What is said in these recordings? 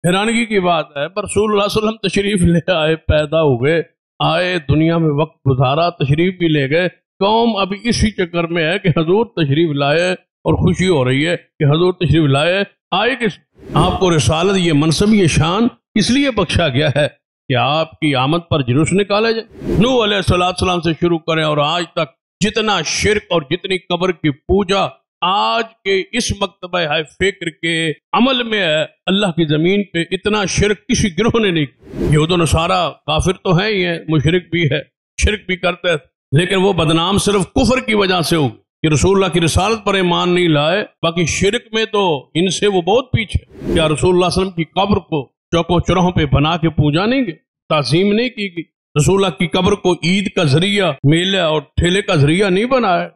حیرانگی کی بات ہے، پر رسول اللہ صلی اللہ علیہ وسلم تشریف لے آئے، پیدا ہوئے، آئے دنیا میں، وقت گزارا، تشریف بھی لے گئے، قوم ابھی اسی چکر میں ہے کہ حضور تشریف لائے اور خوشی ہو رہی ہے کہ حضور تشریف لائے، آئے کہ آپ کو رسالت، یہ منصب، یہ شان اس لیے بخشا گیا ہے کہ آپ کی آمد پر جلوس نکالا جائے۔ نوح علیہ السلام سے شروع کریں اور آج تک جتنا شرک اور جتنی قبر کی پوجا آج کے اس مکتبہ ہے فکر کے عمل میں ہے، اللہ کی زمین پہ اتنا شرک کسی گروہ نے نہیں کیا۔ یہود و نصارہ کافر تو ہیں ہی ہیں، مشرک بھی ہے، شرک بھی کرتے ہیں، لیکن وہ بدنام صرف کفر کی وجہ سے ہو کہ رسول اللہ کی رسالت پر ایمان نہیں لائے۔ باقی شرک میں تو ان سے وہ بہت پیچھے۔ کیا رسول اللہ صلی اللہ علیہ وسلم کی قبر کو چوکوں چوراہوں پہ بنا کے پوجا نہیں گئی، تعظیم نہیں کی گئی؟ رسول اللہ کی قبر کو عید کا ذریعہ، میلہ اور ٹھیلے کا ذریعہ نہیں بنایا۔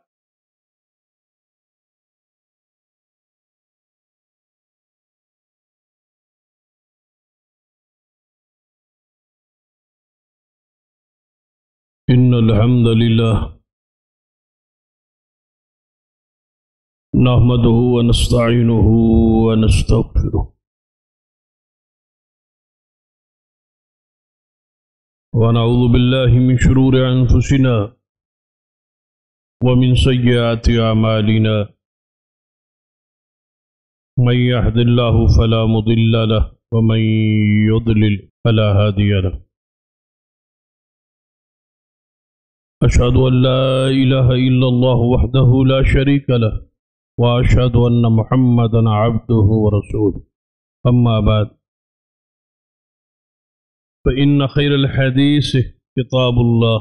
ان الحمد للہ نحمده ونستعینه ونستغفره ونعوذ باللہ من شرور انفسنا ومن سیئات اعمالنا من يهد الله فلا مضل له ومن يضلل فلا هادي له أشهد أن لا إله إلا الله وحده لا شريك له وأشهد أن محمدا عبده ورسوله أما بعد فإن خير الحديث كتاب الله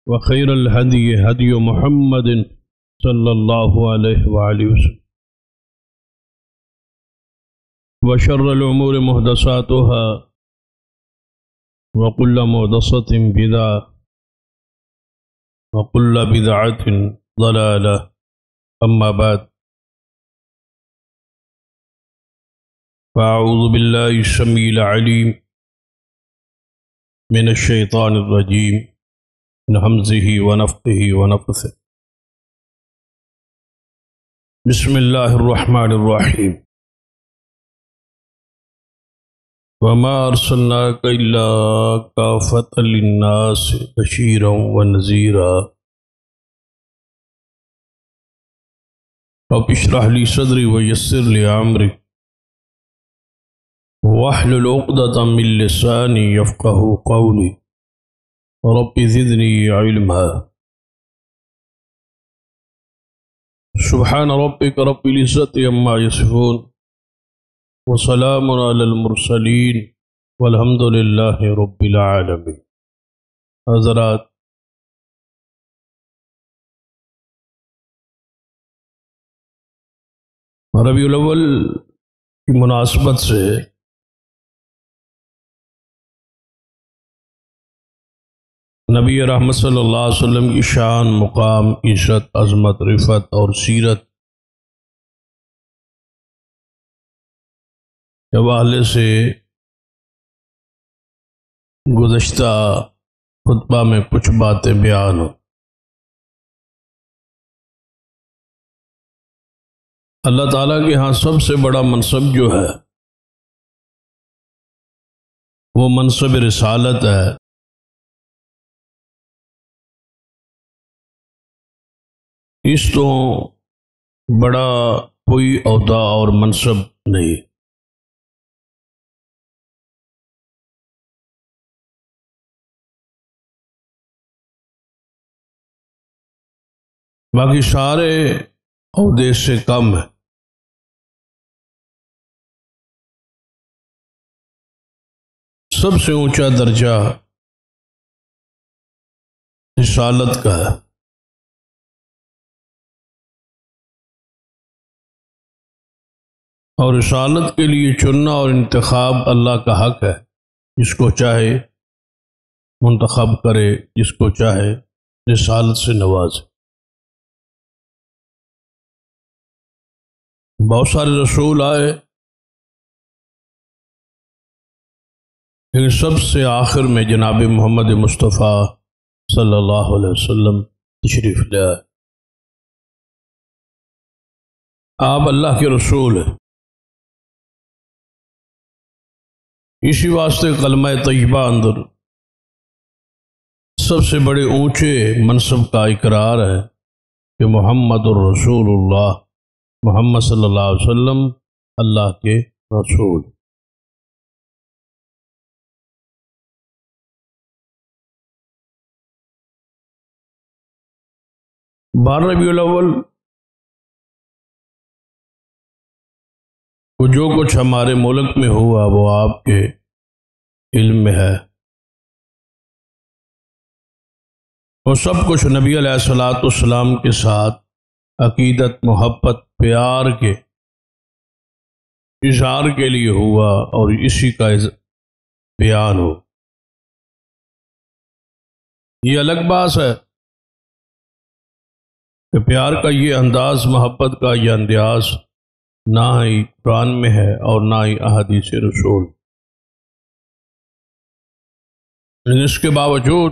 وخير الهدي هدي محمد صلى الله عليه وآله وسلم وشر الأمور محدثاتها وكل محدثة بدعة وَكُلَّ بِدْعَةٍ ضَلَالَةٍ أَمَّا بَعْدُ فَأَعُوذُ بِاللَّهِ السَّمِيعِ الْعَلِيمِ مِنَ الشَّيْطَانِ الرَّجِيمِ مِنْ هَمْزِهِ وَنَفْخِهِ وَنَفْثِهِ بسم الله الرحمن الرحيم وَمَا أَرْسَلْنَاكَ إِلَّا كَافَةً لِلنَّاسِ بَشِيرًا وَنَذِيرًا رَبِّ اشْرَحْ لِي صَدْرِي وَيَسِّرْ لِي أَمْرِي وَاحْلُلْ عُقْدَةً مِّن لِّسَانِي يَفْقَهُوا قَوْلِي رَبِّ زِدْنِي عِلْمًا سبحان ربك رب العزة عما يصفون وسلام على المرسلين والحمد للہ رب العالمین۔ حضرات، ربیع الاول کی مناسبت سے نبی رحمت صلی اللہ علیہ وسلم کی شان، مقام، عزت، عظمت، رفعت اور سیرت کے حوالے سے گزشتہ خطبہ میں کچھ باتیں بیان ہوں۔ اللہ تعالیٰ کے ہاں سب سے بڑا منصب جو ہے وہ منصب رسالت ہے۔ اس تو بڑا کوئی عہدہ اور منصب نہیں۔ باقی سارے عہدے سے کم ہے۔ سب سے اونچا درجہ رسالت کا ہے۔ اور رسالت کے لیے چننا اور انتخاب اللہ کا حق ہے، جس کو چاہے منتخب کرے، جس کو چاہے رسالت سے نوازے۔ بہت سارے رسول آئے، لیکن سب سے آخر میں جناب محمد مصطفیٰ صلی اللہ علیہ وسلم تشریف لے آئے۔ آپ اللہ کے رسول ہیں، اسی واسطے کلمہ طیبہ اندر سب سے بڑے اونچے منصب کا اقرار ہے کہ محمد الرسول اللہ، محمد صلی اللہ علیہ وسلم اللہ کے رسول۔ 12 ربیع الاول کو جو کچھ ہمارے ملک میں ہوا وہ آپ کے علم میں ہے، وہ سب کچھ نبی علیہ الصلوۃ والسلام کے ساتھ عقیدت، محبت، پیار کے اظہار کے لیے ہوا اور اسی کا بیان ہو۔ یہ الگ بات ہے کہ پیار کا یہ انداز، محبت کا یہ انداز نہ ہی قرآن میں ہے اور نہ ہی احادیث رسول۔ لیکن اس کے باوجود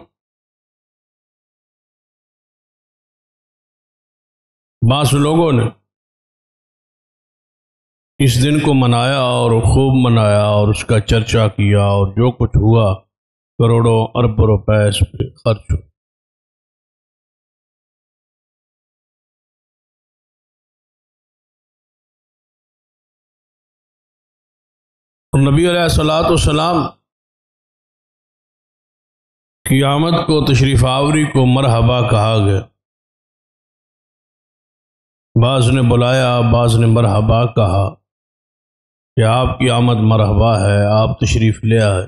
بعض لوگوں نے اس دن کو منایا اور خوب منایا اور اس کا چرچا کیا، اور جو کچھ ہوا کروڑوں ارب روپے اس پہ خرچ ہوئے۔ اور نبی علیہ الصلوۃ والسلام کی آمد کو، تشریف آوری کو مرحبا کہا گیا۔ بعض نے بلایا، بعض نے مرحبا کہا کہ آپ کی آمد مرحبا ہے، آپ تشریف لے آئے۔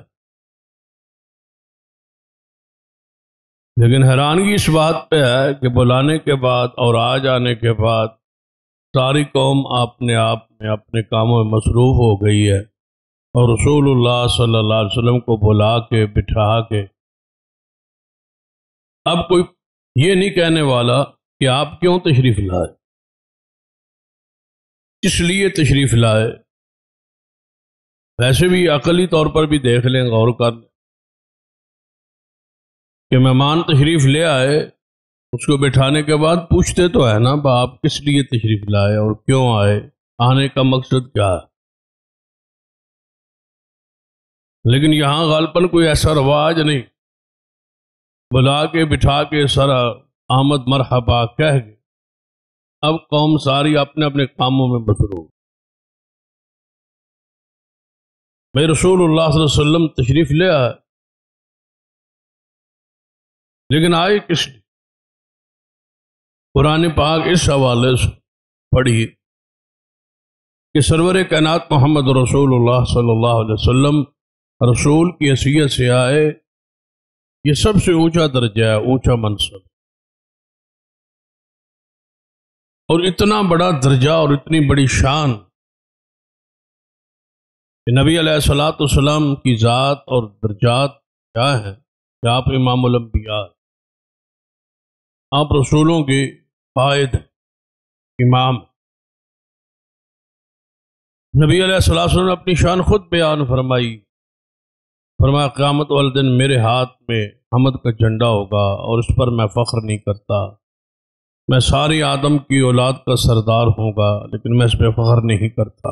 لیکن حیرانگی اس بات پہ ہے کہ بلانے کے بعد اور آ جانے کے بعد ساری قوم اپنے آپ میں اپنے کاموں میں مصروف ہو گئی ہے، اور رسول اللہ صلی اللہ علیہ وسلم کو بلا کے بٹھا کے اب کوئی یہ نہیں کہنے والا کہ آپ کیوں تشریف لائے، اس لیے تشریف لائے۔ ویسے بھی عقلی طور پر بھی دیکھ لیں، غور کر لیں کہ مہمان تشریف لے آئے، اس کو بٹھانے کے بعد پوچھتے تو ہے نا آپ کس لیے تشریف لائے اور کیوں آئے، آنے کا مقصد کیا ہے۔ لیکن یہاں غالباً کوئی ایسا رواج نہیں، بلا کے بٹھا کے سارا آمد مرحبا کہہ گئے، اب قوم ساری اپنے اپنے کاموں میں مصروف۔ میں رسول اللہ صلی اللہ علیہ وسلم تشریف لے آئے، لیکن آئے کس لیے؟ قرآن پاک اس حوالے سے پڑھی کہ سرور کائنات محمد رسول اللہ صلی اللہ علیہ وسلم رسول کی حیثیت سے آئے، یہ سب سے اونچا درجہ ہے، اونچا منصب، اور اتنا بڑا درجہ اور اتنی بڑی شان کہ نبی علیہ الصلوۃ والسلام کی ذات اور درجات کیا ہیں کہ آپ امام الانبیاء، آپ رسولوں کے قائد، امام۔ نبی علیہ الصلوۃ والسلام نے اپنی شان خود بیان فرمائی، فرمایا قیامت والے دن میرے ہاتھ میں حمد کا جھنڈا ہوگا اور اس پر میں فخر نہیں کرتا، میں ساری آدم کی اولاد کا سردار ہوں گا لیکن میں اس پہ فخر نہیں کرتا،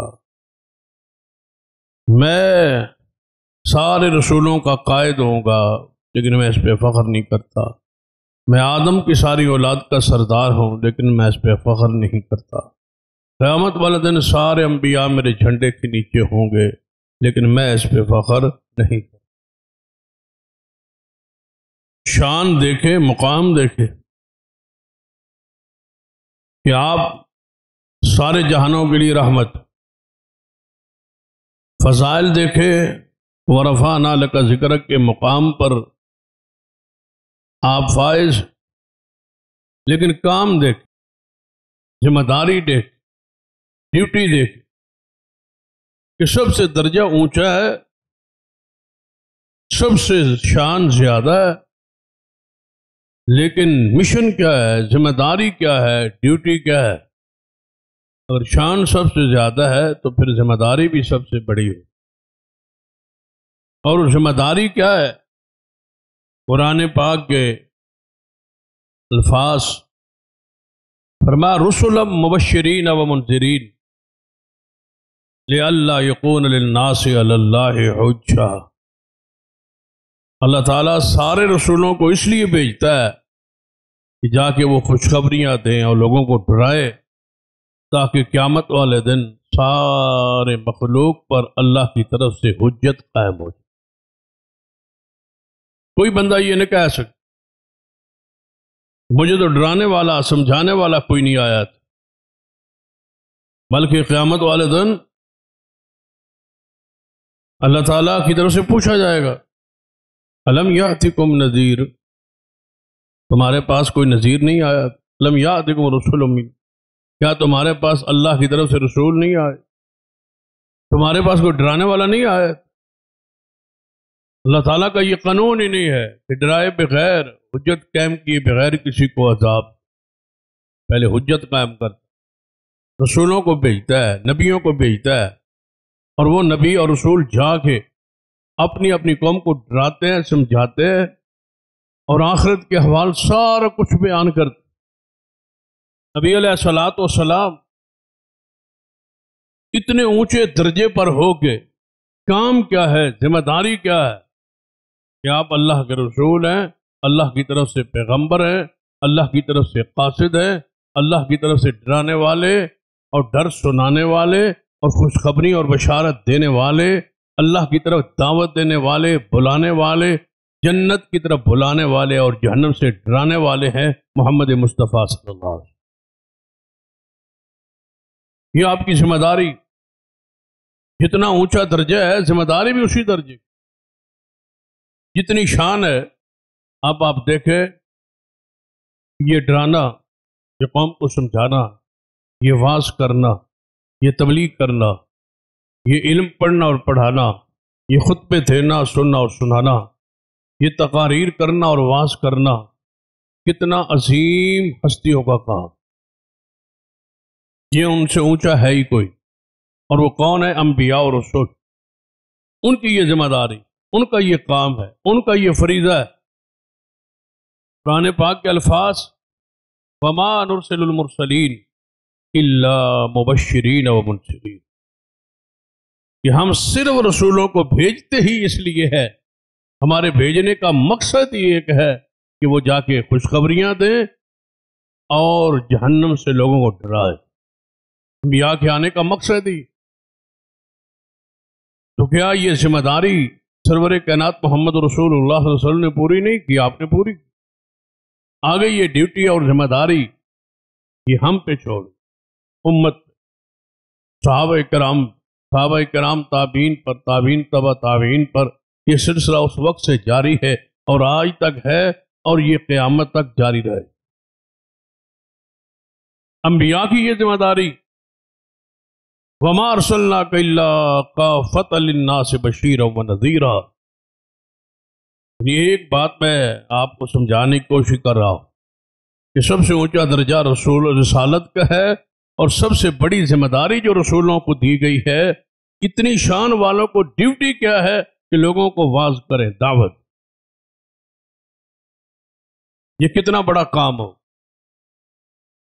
میں سارے رسولوں کا قائد ہوں گا لیکن میں اس پہ فخر نہیں کرتا، میں آدم کی ساری اولاد کا سردار ہوں لیکن میں اس پہ فخر نہیں کرتا، قیامت والے دن سارے انبیاء میرے جھنڈے کے نیچے ہوں گے لیکن میں اس پہ فخر نہیں کرتا۔ شان دیکھیں، مقام دیکھیں کہ آپ سارے جہانوں کے لیے رحمت، فضائل دیکھیں، ورفعنا لک ذکرک کے مقام پر آپ فائز، لیکن کام دیکھ، ذمہ داری دیکھ، ڈیوٹی دیکھ کہ سب سے درجہ اونچا ہے، سب سے شان زیادہ ہے، لیکن مشن کیا ہے، ذمہ داری کیا ہے، ڈیوٹی کیا ہے۔ اگر شان سب سے زیادہ ہے تو پھر ذمہ داری بھی سب سے بڑی ہو، اور ذمہ داری کیا ہے؟ قرآن پاک کے الفاظ فرمایا رسلا مبشرین و منذرین، لِأَلَّا يَكُونَ لِلنَّاسِ عَلَى اللَّهِ حُجَّةٌ۔ اللہ تعالیٰ سارے رسولوں کو اس لیے بھیجتا ہے کہ جا کے وہ خوشخبریاں دیں اور لوگوں کو ڈرائے، تاکہ قیامت والے دن سارے مخلوق پر اللہ کی طرف سے حجت قائم ہو جائے۔ کوئی بندہ یہ نہ کہہ سکتا مجھے تو ڈرانے والا سمجھانے والا کوئی نہیں آیا تھا، بلکہ قیامت والے دن اللہ تعالیٰ کی طرف سے پوچھا جائے گا الم یاتکم نذیر، تمہارے پاس کوئی نذیر نہیں آیا؟ الم یاتکم رسول منکم، کیا تمہارے پاس اللہ کی طرف سے رسول نہیں آئے؟ تمہارے پاس کوئی ڈرانے والا نہیں آیا؟ اللہ تعالیٰ کا یہ قانون ہی نہیں ہے کہ ڈرائے بغیر، حجت قائم کیے بغیر کسی کو عذاب، پہلے حجت قائم کرتا، رسولوں کو بھیجتا ہے، نبیوں کو بھیجتا ہے، اور وہ نبی اور رسول جا کے اپنی اپنی قوم کو ڈراتے ہیں، سمجھاتے ہیں، اور آخرت کے احوال سارا کچھ بیان کرتے۔ نبی علیہ الصلوۃ والسلام اتنے اونچے درجے پر ہو کے کام کیا ہے، ذمہ داری کیا ہے کہ آپ اللہ کے رسول ہیں، اللہ کی طرف سے پیغمبر ہیں، اللہ کی طرف سے قاصد ہیں، اللہ کی طرف سے ڈرانے والے اور ڈر سنانے والے اور خوشخبری اور بشارت دینے والے، اللہ کی طرف دعوت دینے والے، بلانے والے، جنت کی طرف بلانے والے اور جہنم سے ڈرانے والے ہیں محمد مصطفیٰ صلی اللہ علیہ وسلم۔ یہ آپ کی ذمہ داری، جتنا اونچا درجہ ہے ذمہ داری بھی اسی درجے، جتنی شان ہے۔ اب آپ دیکھیں، یہ ڈرانا، یہ قوم کو سمجھانا، یہ واعظ کرنا، یہ تبلیغ کرنا، یہ علم پڑھنا اور پڑھانا، یہ خطبے دینا، سننا اور سنانا، یہ تقاریر کرنا اور واعظ کرنا، کتنا عظیم ہستیوں کا کام، یہ ان سے اونچا ہے ہی کوئی۔ اور وہ کون ہے؟ انبیاء اور رسول، ان کی یہ ذمہ داری، ان کا یہ کام ہے، ان کا یہ فریضہ ہے۔ قرآن پاک کے الفاظ وَمَا نُرْسِلُ الْمُرْسَلِينَ إِلَّا مُبَشِّرِينَ وَمُنذِرِينَ، کہ ہم صرف رسولوں کو بھیجتے ہی اس لیے ہے، ہمارے بھیجنے کا مقصد یہ ایک ہے کہ وہ جا کے خوشخبریاں دیں اور جہنم سے لوگوں کو ڈرائے۔ انبیاء کے آنے کا مقصد ہی تو کیا یہ ذمہ داری سرور کائنات محمد رسول اللہ صلی اللہ علیہ وسلم نے پوری نہیں کی؟ آپ نے پوری کی۔ آگے یہ ڈیوٹی اور ذمہ داری یہ ہم پہ چھوڑ، امت، صحابہ کرام تابعین پر، تابعین تبع تابعین پر، یہ سلسلہ اس وقت سے جاری ہے اور آج تک ہے اور یہ قیامت تک جاری رہے۔ انبیاء کی یہ ذمہ داری وَمَا أَرْسَلْنَاكَ إِلَّا كَافَّةً لِلنَّاسِ بَشِيرًا وَنَذِيرًا۔ یہ ایک بات میں آپ کو سمجھانے کی کوشش کر رہا ہوں کہ سب سے اونچا درجہ رسول رسالت کا ہے، اور سب سے بڑی ذمہ داری جو رسولوں کو دی گئی ہے، اتنی شان والوں کو ڈیوٹی کیا ہے کہ لوگوں کو واعظ کریں، دعوت۔ یہ کتنا بڑا کام ہو،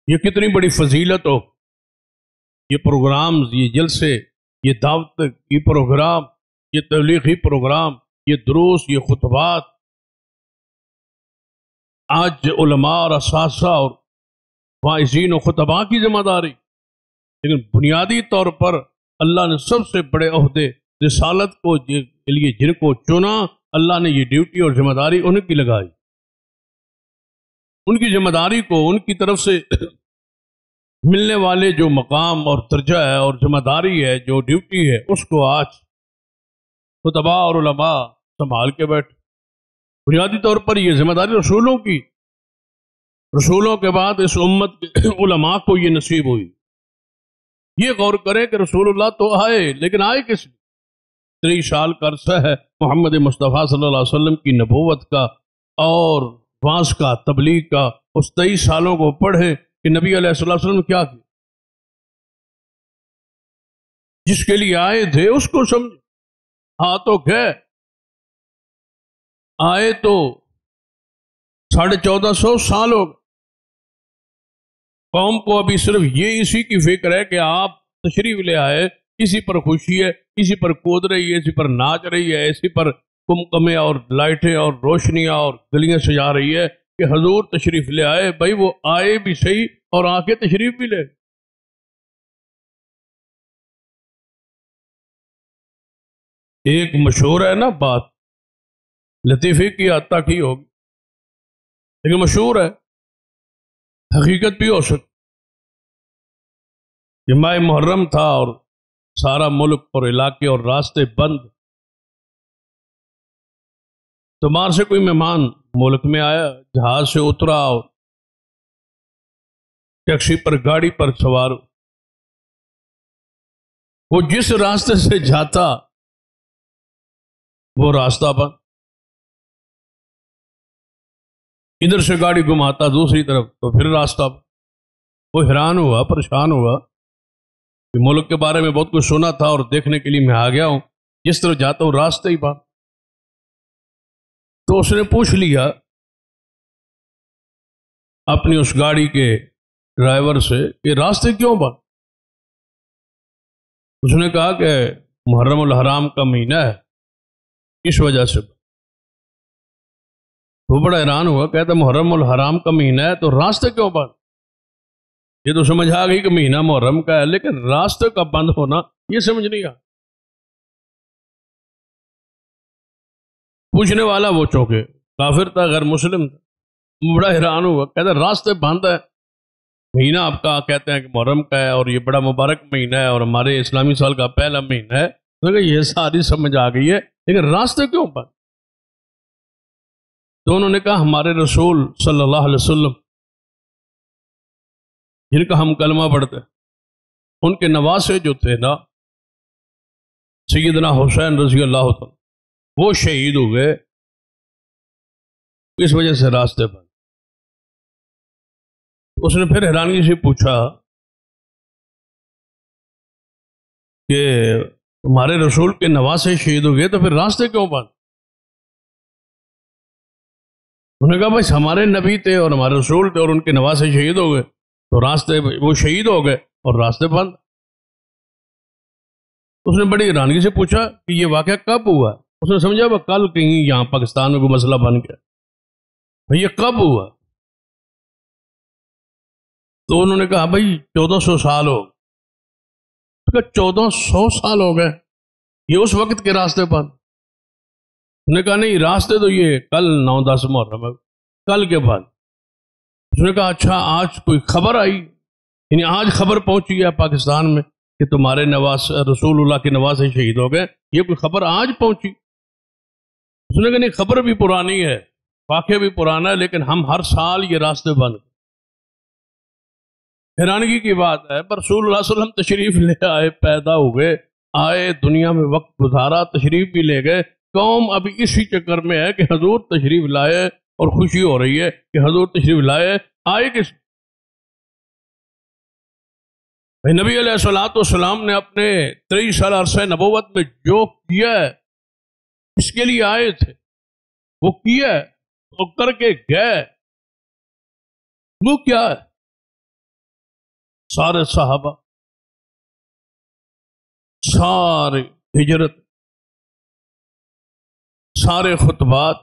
یہ کتنی بڑی فضیلت ہو، یہ پروگرامز، یہ جلسے، یہ دعوت کی پروگرام، یہ تبلیغی پروگرام، یہ دروس، یہ خطبات، آج علماء اور اساتذہ اور واعظین و خطباء کی ذمہ داری، لیکن بنیادی طور پر اللہ نے سب سے بڑے عہدے رسالت کو کے لیے جن کو چنا، اللہ نے یہ ڈیوٹی اور ذمہ داری ان کی لگائی۔ ان کی ذمہ داری کو، ان کی طرف سے ملنے والے جو مقام اور درجہ ہے اور ذمہ داری ہے، جو ڈیوٹی ہے، اس کو آج خطباء اور علماء سنبھال کے بیٹھے۔ بنیادی طور پر یہ ذمہ داری رسولوں کی، رسولوں کے بعد اس امت کے علماء کو یہ نصیب ہوئی۔ یہ غور کریں کہ رسول اللہ تو آئے، لیکن آئے کس لیے؟ 3 سال کا عرصہ ہے محمد مصطفیٰ صلی اللہ علیہ وسلم کی نبوت کا اور واعظ کا، تبلیغ کا۔ اس 23 سالوں کو پڑھیں کہ نبی علیہ الصلوۃ والسلام نے کیا کیا، جس کے لیے آئے تھے اس کو سمجھ۔ ہاں تو گئے، آئے تو 1450 سال ہو گئے، قوم کو ابھی صرف یہ اسی کی فکر ہے کہ آپ تشریف لے آئے اسی پر خوشی ہے، اسی پر کود رہی ہے، اسی پر ناچ رہی ہے، اسی پر کمکمے اور لائٹیں اور روشنیاں اور گلیاں سجا رہی ہے کہ حضور تشریف لے آئے۔ بھائی وہ آئے بھی صحیح اور آ کے تشریف بھی لے۔ ایک مشہور ہے نا بات، لطیفے کی عطا کی ہوگی، لیکن مشہور ہے، حقیقت بھی ہو سکتی کہ ماہ محرم تھا اور سارا ملک اور علاقے اور راستے بند، تو باہر سے کوئی مہمان ملک میں آیا، جہاز سے اترا اور ٹیکسی پر گاڑی پر سوار، وہ جس راستے سے جاتا وہ راستہ بند، ادھر سے گاڑی گھماتا دوسری طرف تو پھر راستہ بند۔ وہ حیران ہوا، پریشان ہوا کہ ملک کے بارے میں بہت کچھ سنا تھا اور دیکھنے کے لیے میں آ گیا ہوں، جس طرف جاتا ہوں راستے ہی بند۔ تو اس نے پوچھ لیا اپنی اس گاڑی کے ڈرائیور سے کہ راستے کیوں بند؟ اس نے کہا کہ محرم الحرام کا مہینہ ہے، اس وجہ سے۔ وہ بڑا حیران ہوا، کہتا محرم الحرام کا مہینہ ہے تو راستے کیوں بند؟ یہ تو سمجھ آ گئی کہ مہینہ محرم کا ہے، لیکن راستے کا بند ہونا یہ سمجھ نہیں آ۔ پوچھنے والا وہ چونکے کافر تھا، غیر مسلم تھا، بڑا حیران ہوا، کہتا راستے بند ہے، مہینہ آپ کا کہتے ہیں کہ محرم کا ہے اور یہ بڑا مبارک مہینہ ہے اور ہمارے اسلامی سال کا پہلا مہینہ ہے، تو یہ ساری سمجھ آ گئی ہے، لیکن راستے کیوں بند؟ تو انہوں نے کہا ہمارے رسول صلی اللہ علیہ وسلم جن کا ہم کلمہ پڑھتے ہیں، ان کے نواسے جو تھے نا سیدنا حسین رضی اللہ عنہ، وہ شہید ہوئے، اس وجہ سے راستے بند۔ اس نے پھر حیرانگی سے پوچھا کہ ہمارے رسول کے نواسے شہید ہو گئے تو پھر راستے کیوں بند؟ انہوں نے کہا بھائی ہمارے نبی تھے اور ہمارے رسول تھے اور ان کے نواسے شہید ہو گئے تو راستے، وہ شہید ہو گئے اور راستے بند۔ اس نے بڑی حیرانگی سے پوچھا کہ یہ واقعہ کب ہوا؟ اس نے سمجھا وہ کل کہیں یہاں پاکستان میں کوئی مسئلہ بن گیا، یہ کب ہوا؟ تو انہوں نے کہا بھائی 1400 سال ہو گئے۔ 1400 سال ہو گئے، یہ اس وقت کے راستے بند؟ انہوں نے کہا نہیں، راستے تو یہ کل 9-10 محرم ہے، کل کے بعد۔ اس نے کہا اچھا آج کوئی خبر آئی، یعنی آج خبر پہنچی ہے پاکستان میں کہ تمہارے رسول اللہ کے نواسے شہید ہو گئے، یہ کوئی خبر آج پہنچی؟ اس نے کہا نہیں، خبر بھی پرانی ہے، واقعہ بھی پرانا ہے، لیکن ہم ہر سال یہ راستے بند۔ حیرانگی کی بات ہے، پر رسول اللہ صلی اللہ علیہ وسلم تشریف لے آئے، پیدا ہوئے، آئے دنیا میں، وقت گزارا، تشریف بھی لے گئے، قوم ابھی اسی چکر میں ہے کہ حضور تشریف لائے اور خوشی ہو رہی ہے کہ حضور تشریف لائے، آئے کس؟ نبی علیہ الصلوۃ والسلام نے اپنے 23 سال عرصہ نبوت میں جو کیا ہے اس کے لیے آئے تھے، وہ کیا ہے، وہ کر کے گئے، وہ کیا ہے؟ سارے صحابہ، سارے ہجرت، سارے خطبات،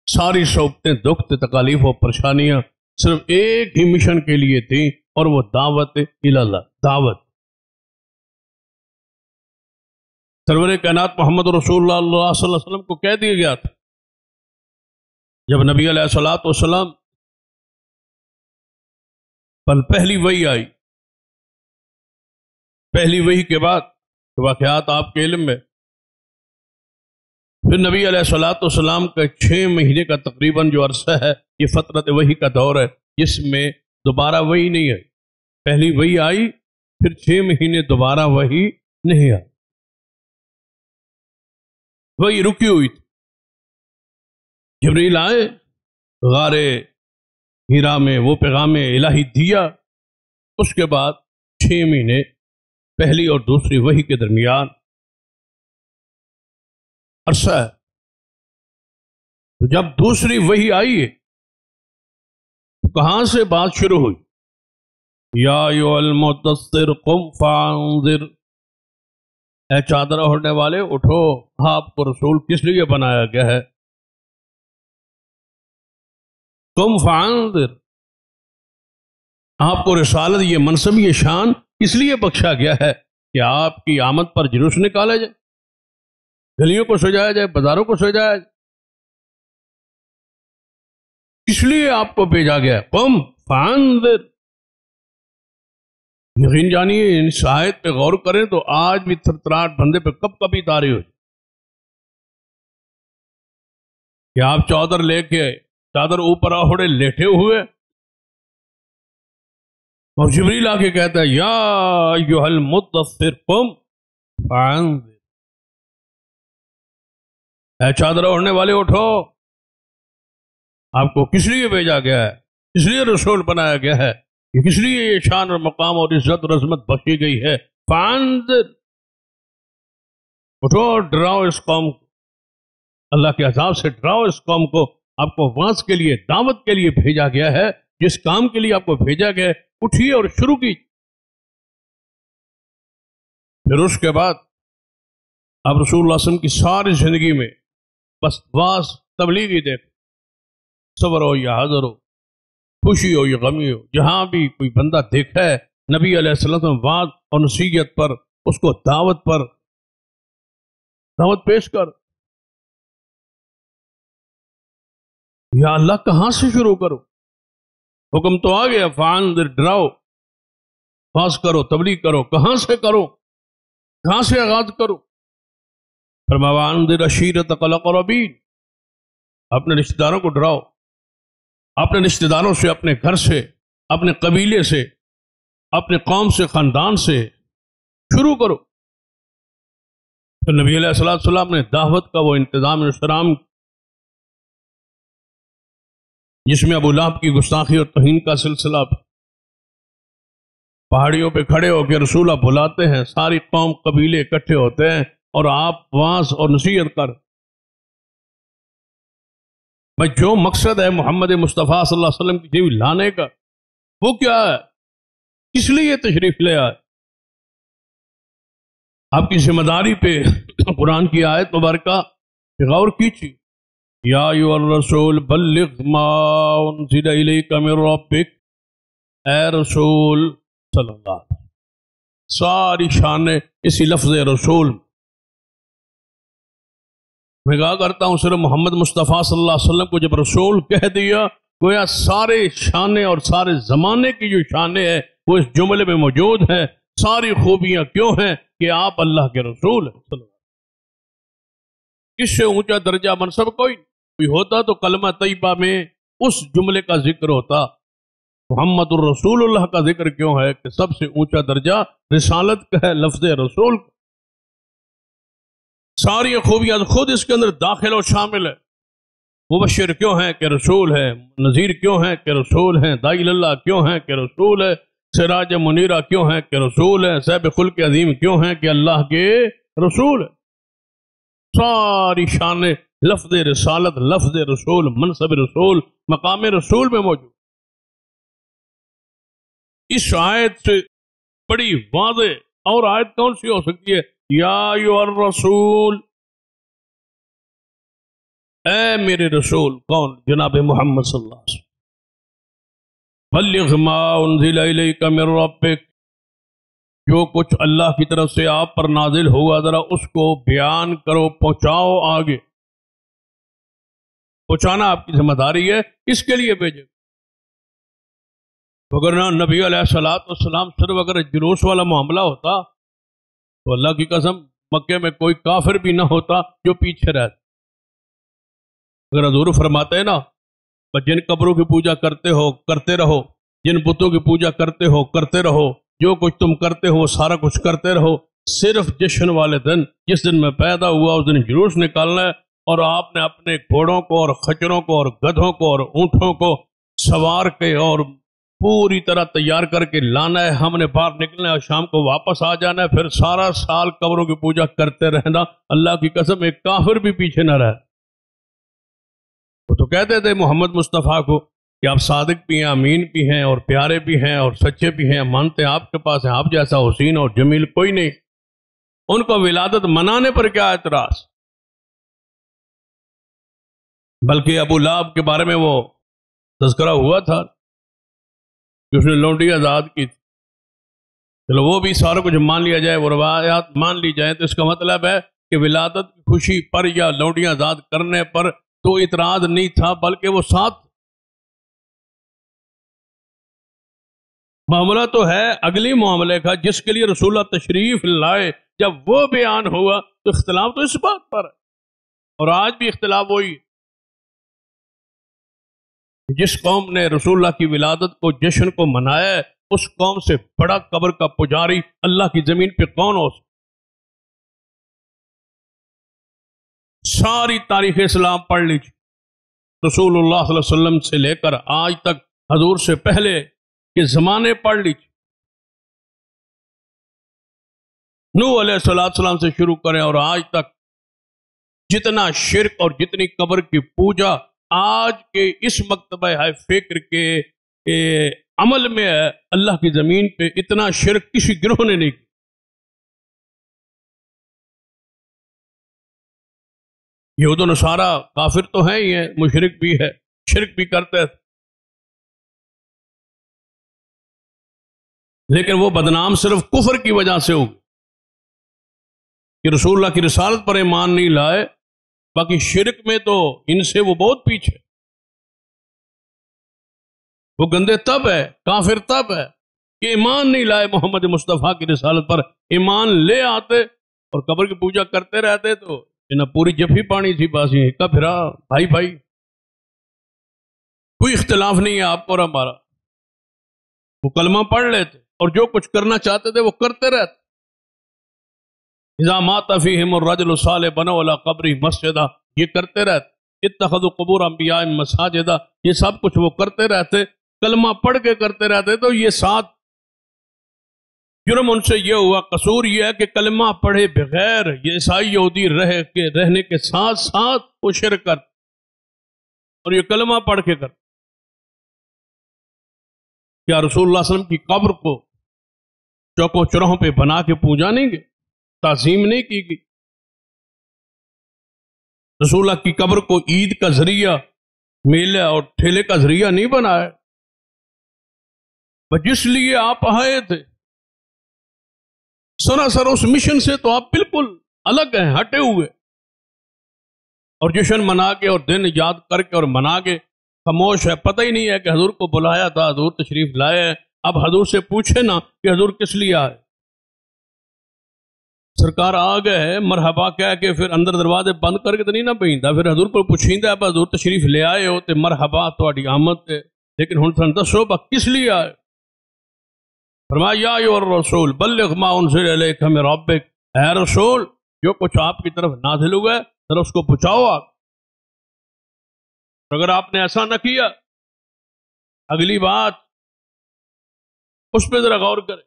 ساری صحبتیں، دکھ تکالیف و پریشانیاں صرف ایک ہی مشن کے لیے تھیں، اور وہ دعوت اللہ، دعوت۔ سرور کائنات محمد رسول اللہ صلی اللہ علیہ وسلم کو کہہ دیا گیا تھا جب نبی علیہ الصلوۃ والسلام پر پہلی وحی آئی، پہلی وحی کے بعد واقعات آپ کے علم میں، پھر نبی علیہ الصلوۃ والسلام کا 6 مہینے کا تقریباً جو عرصہ ہے یہ فترت وحی کا دور ہے، جس میں دوبارہ وحی نہیں آئی، پہلی وحی آئی پھر 6 مہینے دوبارہ وحی نہیں آئی، وحی رکی ہوئی تھی۔ جبریل آئے غار ہیرا میں، وہ پیغام الہی دیا، اس کے بعد 6 مہینے پہلی اور دوسری وحی کے درمیان عرصہ ہے۔ تو جب دوسری وحی آئی ہے تو کہاں سے بات شروع ہوئی؟ یا ایھا المدثر قم فانذر، اے چادر اوڑھنے والے اٹھو، آپ کو رسول کس لیے بنایا گیا ہے؟ قم فانذر، آپ کو رسالت، یہ منصب، یہ شان اس لیے بخشا گیا ہے کہ آپ کی آمد پر جلوس نکالا جائے، گلیوں کو سجایا جائے، بازاروں کو سجایا جائے، اس لیے آپ کو بھیجا گیا ہے۔ قم فانذر، یقین جانیے اس آیت پہ غور کریں تو آج بھی تھرتھراہٹ بندے پہ کب کبھی طاری ہو کہ آپ چادر لے کے، چادر اوپر اوڑھے لیٹے ہوئے، اور جبریل آ کے کہتا ہے یا ایھا المدثر قم فانذر، اے چادر اوڑھنے والے اٹھو، آپ کو کس لیے بھیجا گیا ہے، کس لیے رسول بنایا گیا ہے، کہ کس لیے یہ شان اور مقام اور عزت اور عظمت بخشی گئی ہے۔ فانذر، اٹھو اور ڈراؤ اس قوم کو، اللہ کے عذاب سے ڈراؤ اس قوم کو، آپ کو وعظ کے لیے، دعوت کے لیے بھیجا گیا ہے، جس کام کے لیے آپ کو بھیجا گیا ہے اٹھیے اور شروع کی۔ پھر اس کے بعد آپ رسول اللہ صلی اللہ علیہ وسلم کی ساری زندگی میں بس وعظ تبلیغ ہی دیکھ، صبر ہو یا حضر ہو، خوشی ہو یا غمی ہو، جہاں بھی کوئی بندہ دیکھا ہے نبی علیہ السلام وعظ اور نصیحت پر، اس کو دعوت پر، دعوت پیش کر۔ یا اللہ کہاں سے شروع کرو؟ حکم تو آ گیا، فانذر، ڈراؤ، وعظ کرو، تبلیغ کرو، کہاں سے کرو، کہاں سے آغاز کرو؟ فرمایا وانذر عشیرتک الاقربین، اپنے رشتہ داروں کو ڈراؤ، اپنے رشتہ داروں سے، اپنے گھر سے، اپنے قبیلے سے، اپنے قوم سے، خاندان سے شروع کرو۔ پھر نبی علیہ السلام نے دعوت کا وہ انتظام انسرام جس میں ابو لہب کی گستاخی اور توہین کا سلسلہ، پہاڑیوں پہ کھڑے ہو کے رسول اللہ بلاتے ہیں، ساری قوم قبیلے اکٹھے ہوتے ہیں اور آپ وعظ اور نصیحت کر۔ بھائی جو مقصد ہے محمد مصطفیٰ صلی اللہ علیہ وسلم کی تشریف لانے کا، وہ کیا ہے؟ کس لیے تشریف لے آئے؟ آپ کی ذمہ داری پہ قرآن کی آیت مبارکہ پہ غور کیجیے، یا ایھا الرسول بلغ ما انزل الیک من ربک، اے رسول صلی اللہ علیہ وسلم، ساری شانیں اسی لفظ رسول میں کہا کرتا ہوں، صرف محمد مصطفیٰ صلی اللہ علیہ وسلم کو جب رسول کہہ دیا، گویا سارے شانیں اور سارے زمانے کی جو شانیں ہیں وہ اس جملے میں موجود ہیں، ساری خوبیاں کیوں ہیں کہ آپ اللہ کے رسول ہیں۔ اس سے اونچا درجہ منصب کوئی ہوتا تو کلمہ طیبہ میں اس جملے کا ذکر ہوتا، محمد الرسول اللہ کا ذکر کیوں ہے کہ سب سے اونچا درجہ رسالت کا ہے، لفظ رسول کا۔ ساری خوبیاں خود اس کے اندر داخل اور شامل ہے۔ مبشر کیوں ہیں کہ رسول ہے، نذیر کیوں ہیں کہ رسول ہیں، داعی اللہ کیوں ہیں کہ رسول ہے، سراج منیرہ کیوں ہیں کہ رسول ہے، صاحب خلق عظیم کیوں ہیں کہ اللہ کے رسول ہے۔ ساری شانیں لفظ رسالت، لفظ رسول، منصب رسول، مقام رسول میں موجود۔ اس آیت سے بڑی واضح اور آیت کون سی ہو سکتی ہے؟ یا ایھا الرسول، اے میرے رسول، کون؟ جناب محمد صلی اللہ علیہ وسلم، بلغ ما انزل الیک من ربک، جو کچھ اللہ کی طرف سے آپ پر نازل ہوا ذرا اس کو بیان کرو، پہنچاؤ آگے۔ پہنچانا آپ کی ذمہ داری ہے، اس کے لیے بھیجے۔ اگر نبی علیہ السلام صرف اگر جلوس والا معاملہ ہوتا تو اللہ کی قسم مکے میں کوئی کافر بھی نہ ہوتا جو پیچھے رہتا۔ اگر حضور فرماتے ہیں نا، جن قبروں کی پوجا کرتے ہو کرتے رہو، جن بتوں کی پوجا کرتے ہو کرتے رہو، جو کچھ تم کرتے ہو سارا کچھ کرتے رہو، صرف جشن والے دن، جس دن میں پیدا ہوا اس دن جلوس نکالنا ہے، اور آپ نے اپنے گھوڑوں کو اور خچروں کو اور گدھوں کو اور اونٹوں کو سوار کے اور پوری طرح تیار کر کے لانا ہے، ہم نے باہر نکلنا ہے اور شام کو واپس آ جانا ہے، پھر سارا سال قبروں کی پوجا کرتے رہنا۔ اللہ کی قسم ایک کافر بھی پیچھے نہ رہے۔ وہ تو کہتے تھے محمد مصطفیٰ کو کہ آپ صادق بھی ہیں، امین بھی ہیں، اور پیارے بھی ہیں، اور سچے بھی ہیں، مانتے ہیں آپ کے پاس ہیں، آپ جیسا حسین اور جمیل کوئی نہیں۔ ان کو ولادت منانے پر کیا اعتراض؟ بلکہ ابو لہب کے بارے میں وہ تذکرہ ہوا تھا کہ اس نے لونڈی آزاد کی تھی۔ چلو وہ بھی سارا کچھ مان لیا جائے، وہ روایات مان لی جائیں، تو اس کا مطلب ہے کہ ولادت کی خوشی پر یا لونڈیاں آزاد کرنے پر تو اعتراض نہیں تھا، بلکہ وہ ساتھ معاملہ تو ہے اگلی معاملے کا جس کے لیے رسول اللہ تشریف لائے۔ جب وہ بیان ہوا تو اختلاف تو اس بات پر ہے، اور آج بھی اختلاف وہی ہے۔ جس قوم نے رسول اللہ کی ولادت کو، جشن کو منایا ہے، اس قوم سے بڑا قبر کا پجاری اللہ کی زمین پہ کون ہو سکتا؟ ساری تاریخ اسلام پڑھ لیجیے، رسول اللہ صلی اللہ علیہ وسلم سے لے کر آج تک حضور سے پہلے کے زمانے پڑھ لیجیے، نوح علیہ السلام سے شروع کریں اور آج تک جتنا شرک اور جتنی قبر کی پوجا آج کے اس مکتبہ ہے فکر کے عمل میں ہے، اللہ کی زمین پہ اتنا شرک کسی گروہ نے نہیں کیا۔ یہود و نصارہ کافر تو ہیں ہی ہیں، مشرک بھی ہے، شرک بھی کرتے ہیں، لیکن وہ بدنام صرف کفر کی وجہ سے ہو کہ رسول اللہ کی رسالت پر ایمان نہیں لائے، باقی شرک میں تو ان سے وہ بہت پیچھے۔ وہ گندے تب ہے، کافر تب ہے کہ ایمان نہیں لائے محمد مصطفیٰ کی رسالت پر، ایمان لے آتے اور قبر کی پوجا کرتے رہتے تو انہیں پوری جفی پانی تھی باسی کا پھرا بھائی بھائی۔ کوئی اختلاف نہیں ہے آپ کو اور ہمارا، وہ کلمہ پڑھ لیتے اور جو کچھ کرنا چاہتے تھے وہ کرتے رہتے۔ اذا مات فیہم الرجل الصالح بنوا علی قبرہ مسجدا، یہ کرتے رہتے۔ اتخذوا قبور انبیاء مساجدا، یہ سب کچھ وہ کرتے رہتے، کلمہ پڑھ کے کرتے رہتے۔ تو یہ ساتھ جرم ان سے یہ ہوا، قصور یہ ہے کہ کلمہ پڑھے بغیر یہ عیسائی یہودی رہنے کے ساتھ ساتھ وہ شرک کرتے اور یہ کلمہ پڑھ کے کرتے۔ کیا رسول اللہ صلی اللہ علیہ وسلم کی قبر کو چوکوں چوراہوں پہ بنا کے پوجا نہیں گئی، تعظیم نہیں کی گئی؟ رسول اللہ کی قبر کو عید کا ذریعہ، میلہ اور ٹھیلے کا ذریعہ نہیں بنایا، جس لیے آپ آئے تھے سراسر اس مشن سے تو آپ بالکل الگ ہیں، ہٹے ہوئے، اور جشن منا کے اور دن یاد کر کے اور منا کے خاموش ہے، پتہ ہی نہیں ہے کہ حضور کو بلایا تھا، حضور تشریف لائے ہیں۔ اب حضور سے پوچھے نا کہ حضور کس لیے آئے، سرکار آ گئے مرحبا کہہ کے پھر اندر دروازے بند کر کے تو نہیں نہ بھیجتا، پھر حضور کو پوچھیندہ اب حضور تشریف لے آئے ہو تے مرحبا تہاڈی آمد تے، لیکن ہن تھن دسو با کس لیے آئے؟ فرمایا یا ایھا الرسول بلغ ما انزل الیک من ربک، اے رسول جو کچھ آپ کی طرف نازل ہوا ہے ذرا اس کو پہنچاؤ آپ۔ اگر آپ نے ایسا نہ کیا، اگلی بات اس پہ ذرا غور کریں،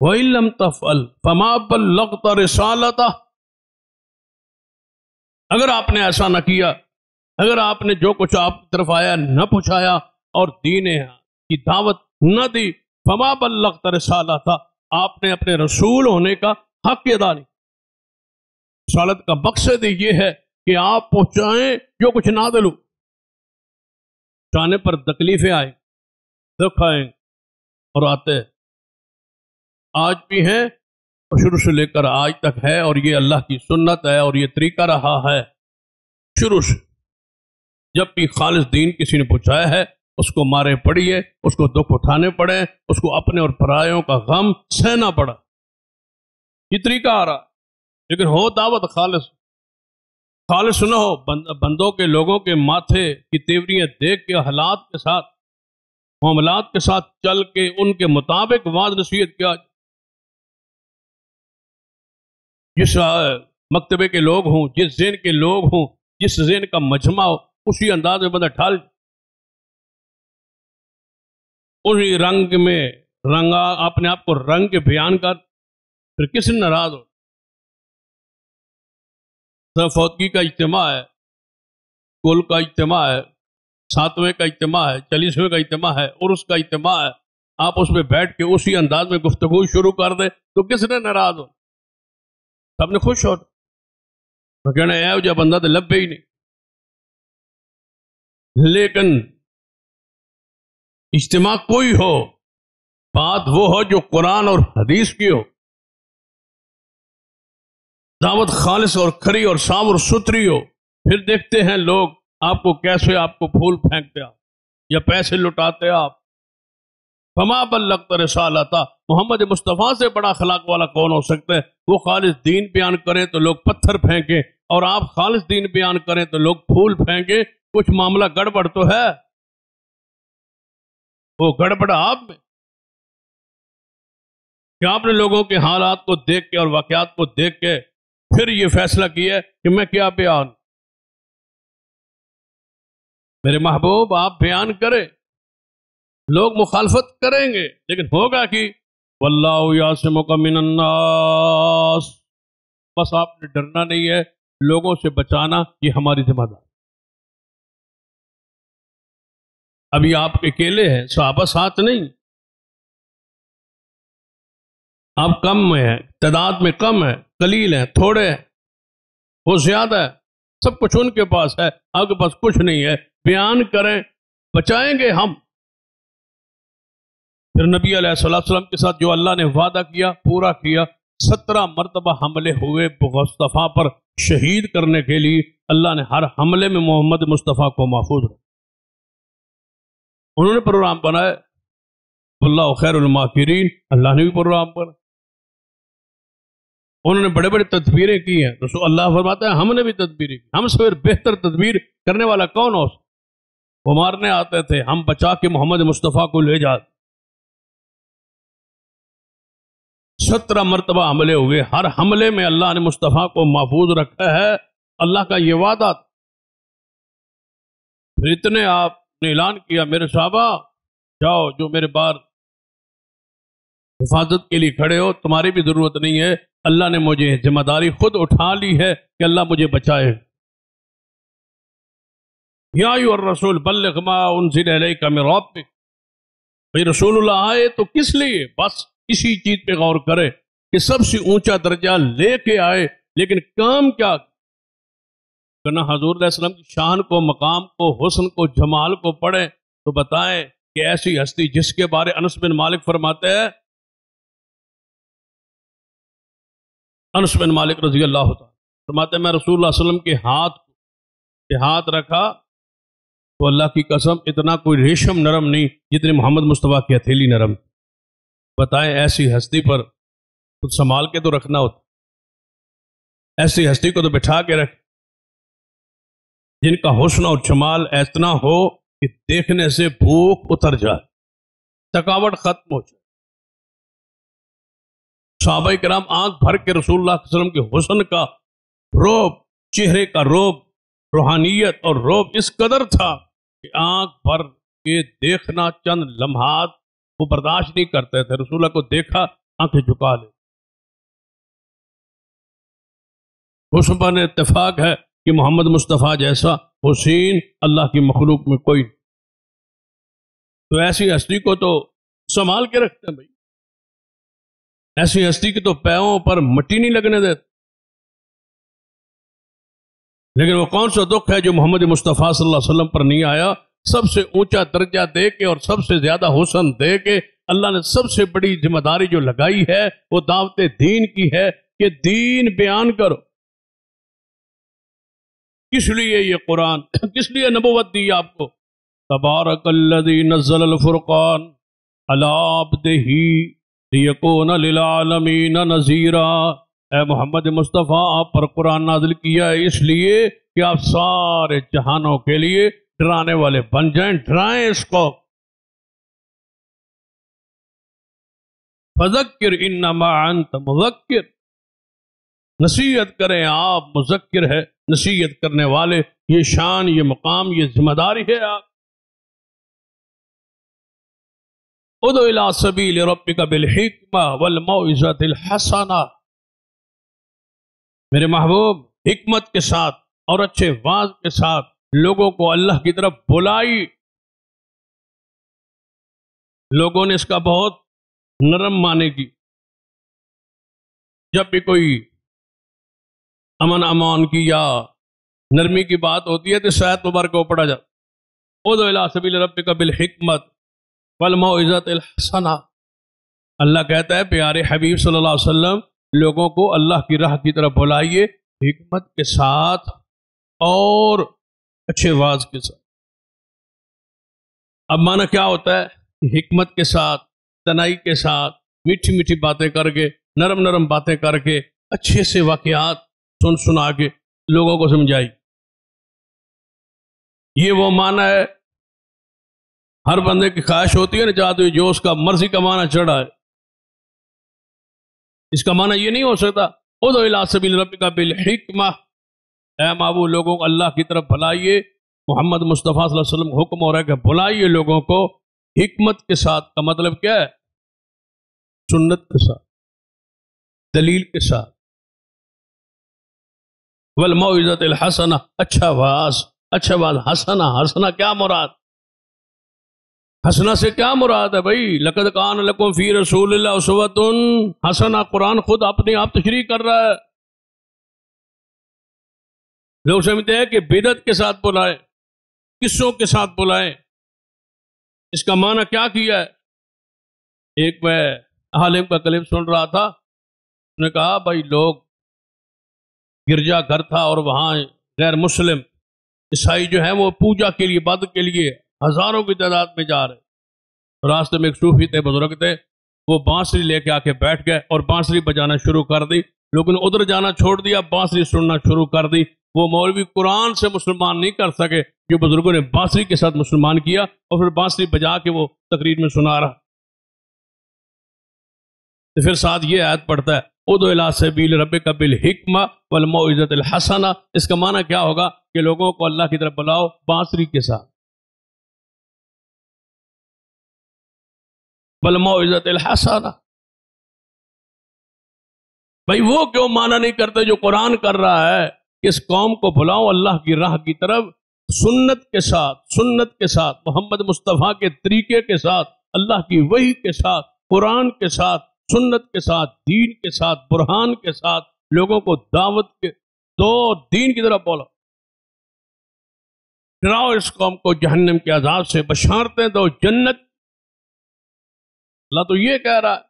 وَإِن لَّمْ تَفْعَلْ فَمَا بَلَّغْتَ رِسَالَتَهُ، اگر آپ نے ایسا نہ کیا، اگر آپ نے جو کچھ آپ کی طرف آیا نہ پہنچایا اور دین کی دعوت نہ دی، فَمَا بَلَّغْتَ رِسَالَتَهُ، آپ نے اپنے رسول ہونے کا حق ادا نہیں۔ رسالت کا مقصد یہ ہے کہ آپ پہنچائیں جو کچھ نازل ہو، پہنچانے پر تکلیفیں آئیں، دکھ آئیں اور آتے ہیں، آج بھی ہیں اور شروع سے لے کر آج تک ہے، اور یہ اللہ کی سنت ہے اور یہ طریقہ رہا ہے شروع سے۔ جب بھی خالص دین کسی نے پہنچایا ہے اس کو مارے پڑیے، اس کو دکھ اٹھانے پڑے، اس کو اپنے اور پرایوں کا غم سہنا پڑا، یہ طریقہ آ رہا۔ لیکن ہو دعوت خالص نہ ہو، بندوں کے لوگوں کے ماتھے کی تیوریاں دیکھ کے حالات کے ساتھ معاملات کے ساتھ چل کے ان کے مطابق واعظ نصیحت کیا، جس مکتبے کے لوگ ہوں، جس ذہن کے لوگ ہوں، جس ذہن کا مجمع ہو، اسی انداز میں بندہ ڈھال، اسی رنگ میں رنگا اپنے آپ کو رنگ کے بیان کر، پھر کس نے ناراض ہو؟ فوتگی کا اجتماع ہے، کل کا اجتماع ہے، 7ویں کا اجتماع ہے، 40ویں کا اجتماع ہے، عرس کا اجتماع ہے، آپ اس میں بیٹھ کے اسی انداز میں گفتگو شروع کر دیں تو کس نے ناراض ہو؟ سب نے خوش ہو کہنا ہے جو بندہ تو لبے ہی نہیں. لیکن اجتماع کوئی ہو، بات وہ ہو جو قرآن اور حدیث کی ہو، دعوت خالص اور کھری اور صاف اور ستھری ہو، پھر دیکھتے ہیں لوگ آپ کو کیسے آپ کو پھول پھینکتے آپ یا پیسے لٹاتے آپ. فما بلغت رسالتا، محمد مصطفیٰ سے بڑا اخلاق والا کون ہو سکتا ہے؟ وہ خالص دین بیان کریں تو لوگ پتھر پھینکیں، اور آپ خالص دین بیان کریں تو لوگ پھول پھینکیں. کچھ معاملہ گڑبڑ تو ہے، وہ گڑبڑ آپ میں کہ آپ نے لوگوں کے حالات کو دیکھ کے اور واقعات کو دیکھ کے پھر یہ فیصلہ کیا کہ میں کیا بیان. میرے محبوب آپ بیان کریں، لوگ مخالفت کریں گے لیکن ہوگا کہ واللہ یعصمک من الناس، بس آپ نے ڈرنا نہیں ہے، لوگوں سے بچانا یہ ہماری ذمہ داری. ابھی آپ اکیلے ہیں، صحابہ ساتھ نہیں، آپ کم میں ہیں، تعداد میں کم ہے، قلیل ہیں، تھوڑے ہیں، وہ زیادہ ہے، سب کچھ ان کے پاس ہے، آپ کے پاس کچھ نہیں ہے. بیان کریں، بچائیں گے ہم. پھر نبی علیہ السلام کے ساتھ جو اللہ نے وعدہ کیا پورا کیا. 17 مرتبہ حملے ہوئے مصطفیٰ پر شہید کرنے کے لیے، اللہ نے ہر حملے میں محمد مصطفیٰ کو محفوظ رکھا. انہوں نے پروگرام بنایا، اللہ خیر الماکرین، اللہ نے بھی پروگرام بنا. انہوں نے بڑے بڑے تدبیریں کی ہیں. رسول اللہ فرماتا ہے ہم نے بھی تدبیریں کی. ہم سے بہتر تدبیر کرنے والا کون ہو؟ وہ مارنے آتے تھے، ہم بچا کے محمد مصطفیٰ کو لے جاتے. 17 مرتبہ حملے ہوئے، ہر حملے میں اللہ نے مصطفیٰ کو محفوظ رکھا ہے. اللہ کا یہ وعدہ. پھر اتنے آپ نے اعلان کیا میرے صحابہ جاؤ، جو میرے بار حفاظت کے لیے کھڑے ہو، تمہاری بھی ضرورت نہیں ہے، اللہ نے مجھے ذمہ داری خود اٹھا لی ہے کہ اللہ مجھے بچائے. یا ایھا الرسول بلغ ما انزل الیک من ربک، بھئی رسول اللہ آئے تو کس لیے؟ بس اسی چیز پہ غور کرے کہ سب سے اونچا درجہ لے کے آئے، لیکن کام کیا کرنا؟ حضور علیہ السلام کی شان کو، مقام کو، حسن کو، جمال کو پڑھیں تو بتائیں کہ ایسی ہستی جس کے بارے انس بن مالک فرماتے ہیں، انس بن مالک رضی اللہ تعالیٰ فرماتے ہیں میں رسول اللہ صلی اللہ علیہ وسلم کے ہاتھ رکھا تو اللہ کی قسم اتنا کوئی ریشم نرم نہیں جتنی محمد مصطفیٰ کی ہتھیلی نرم. بتائیں ایسی ہستی پر کچھ سنبھال کے تو رکھنا ہوتا، ایسی ہستی کو تو بٹھا کے رکھ جن کا حسن اور جمال اتنا ہو کہ دیکھنے سے بھوک اتر جائے، تھکاوٹ ختم ہو جائے. صحابہ کرام آنکھ بھر کے رسول اللہ صلی اللہ علیہ وسلم کے حسن کا روب، چہرے کا روب، روحانیت اور روب اس قدر تھا کہ آنکھ بھر کے دیکھنا چند لمحات وہ برداشت نہیں کرتے تھے. رسول اللہ کو دیکھا آنکھیں جھکا لے. حسن پر اتفاق ہے کہ محمد مصطفیٰ جیسا حسین اللہ کی مخلوق میں کوئی. تو ایسی ہستی کو تو سنبھال کے رکھتے ہیں بھائی، ایسی ہستی کی تو پیروں پر مٹی نہیں لگنے دیتے. لیکن وہ کون سا دکھ ہے جو محمد مصطفیٰ صلی اللہ علیہ وسلم پر نہیں آیا؟ سب سے اونچا درجہ دے کے اور سب سے زیادہ حسن دے کے اللہ نے سب سے بڑی ذمہ داری جو لگائی ہے وہ دعوت دین کی ہے کہ دین بیان کرو. کس لیے یہ قرآن، کس لیے نبوت دی آپ کو؟ تبارک الذی نزل الفرقان علی عبدہ لیکون للعالمین نذیرا. اے محمد مصطفیٰ آپ پر قرآن نازل کیا ہے اس لیے کہ آپ سارے جہانوں کے لیے ڈرانے والے بن جائیں. ڈرائیں اس کو. فذکر انما انت مذکر، نصیحت کریں آپ مذکر ہے، نصیحت کرنے والے. یہ شان، یہ مقام، یہ ذمہ داری ہے. آپ ادعو الی سبیل ربک بالحکمہ والموعظۃ الحسنہ. میرے محبوب حکمت کے ساتھ اور اچھے واعظ کے ساتھ لوگوں کو اللہ کی طرف بلائی. لوگوں نے اس کا بہت نرم معنی کی. جب بھی کوئی امن امان کی یا نرمی کی بات ہوتی ہے تو شاید مبارک کو پڑھا جاتا. ادع الی سبیل ربک بالحکمت والموعظۃ الحسنہ. اللہ کہتا ہے پیارے حبیب صلی اللہ علیہ وسلم لوگوں کو اللہ کی راہ کی طرف بلائیے حکمت کے ساتھ اور اچھے واز کے ساتھ. اب معنی کیا ہوتا ہے کہ حکمت کے ساتھ، تنائی کے ساتھ، میٹھی میٹھی باتیں کر کے، نرم نرم باتیں کر کے، اچھے سے واقعات سنا کے لوگوں کو سمجھائی. یہ وہ معنی ہے. ہر بندے کی خواہش ہوتی ہے نا چاہتے جو اس کا مرضی کا معنی چڑھا ہے. اس کا معنی یہ نہیں ہو سکتا ادع الی سبیل ربک بالحکمہ، اے معبود لوگوں کو اللہ کی طرف بلائیے. محمد مصطفیٰ صلی اللہ علیہ وسلم کا حکم ہو رہا ہے کہ بلائیے لوگوں کو حکمت کے ساتھ. کا مطلب کیا ہے؟ سنت کے ساتھ، دلیل کے ساتھ. والموعظۃ الحسنہ، اچھا واز. اچھا واز حسنہ. حسنہ کیا مراد؟ حسنہ سے کیا مراد ہے بھائی؟ لقد کان لکم فی رسول اللہ اسوۃ حسنہ. قرآن خود اپنے آپ تشریح کر رہا ہے. لوگ سمجھتے ہیں کہ بدعت کے ساتھ بلائیں، قصوں کے ساتھ بلائیں. اس کا معنی کیا کیا ہے؟ ایک میں عالم کا کلپ سن رہا تھا. اس نے کہا بھائی لوگ گرجا گھر تھا اور وہاں غیر مسلم عیسائی جو ہیں وہ پوجا کے لیے، عبادت کے لیے ہزاروں کی تعداد میں جا رہے. راستے میں ایک صوفی تھے، بزرگ تھے، وہ بانسری لے کے آ کے بیٹھ گئے اور بانسری بجانا شروع کر دی. لوگوں نے ادھر جانا چھوڑ دیا، بانسری سننا شروع کر دی. وہ مولوی قرآن سے مسلمان نہیں کر سکے جو بزرگوں نے بانسری کے ساتھ مسلمان کیا اور پھر بانسری بجا کے وہ تقریر میں سنا رہا. تو پھر ساتھ یہ آیت پڑھتا ہے ادع الی سبیل ربک بالحکمہ والموعظۃ الحسنہ. اس کا معنی کیا ہوگا کہ لوگوں کو اللہ کی طرف بلاؤ بانسری کے ساتھ. والموعظۃ الحسنہ. بھائی وہ کیوں معنی نہیں کرتے جو قرآن کر رہا ہے کہ اس قوم کو بلاؤ اللہ کی راہ کی طرف سنت کے ساتھ، سنت کے ساتھ، محمد مصطفیٰ کے طریقے کے ساتھ، اللہ کی وحی کے ساتھ، قرآن کے ساتھ، سنت کے ساتھ، دین کے ساتھ، برہان کے ساتھ لوگوں کو دعوت کے دو، دین کی طرف بولو. ڈراؤ اس قوم کو جہنم کے عذاب سے، بشارتیں دو جنت. اللہ تو یہ کہہ رہا ہے.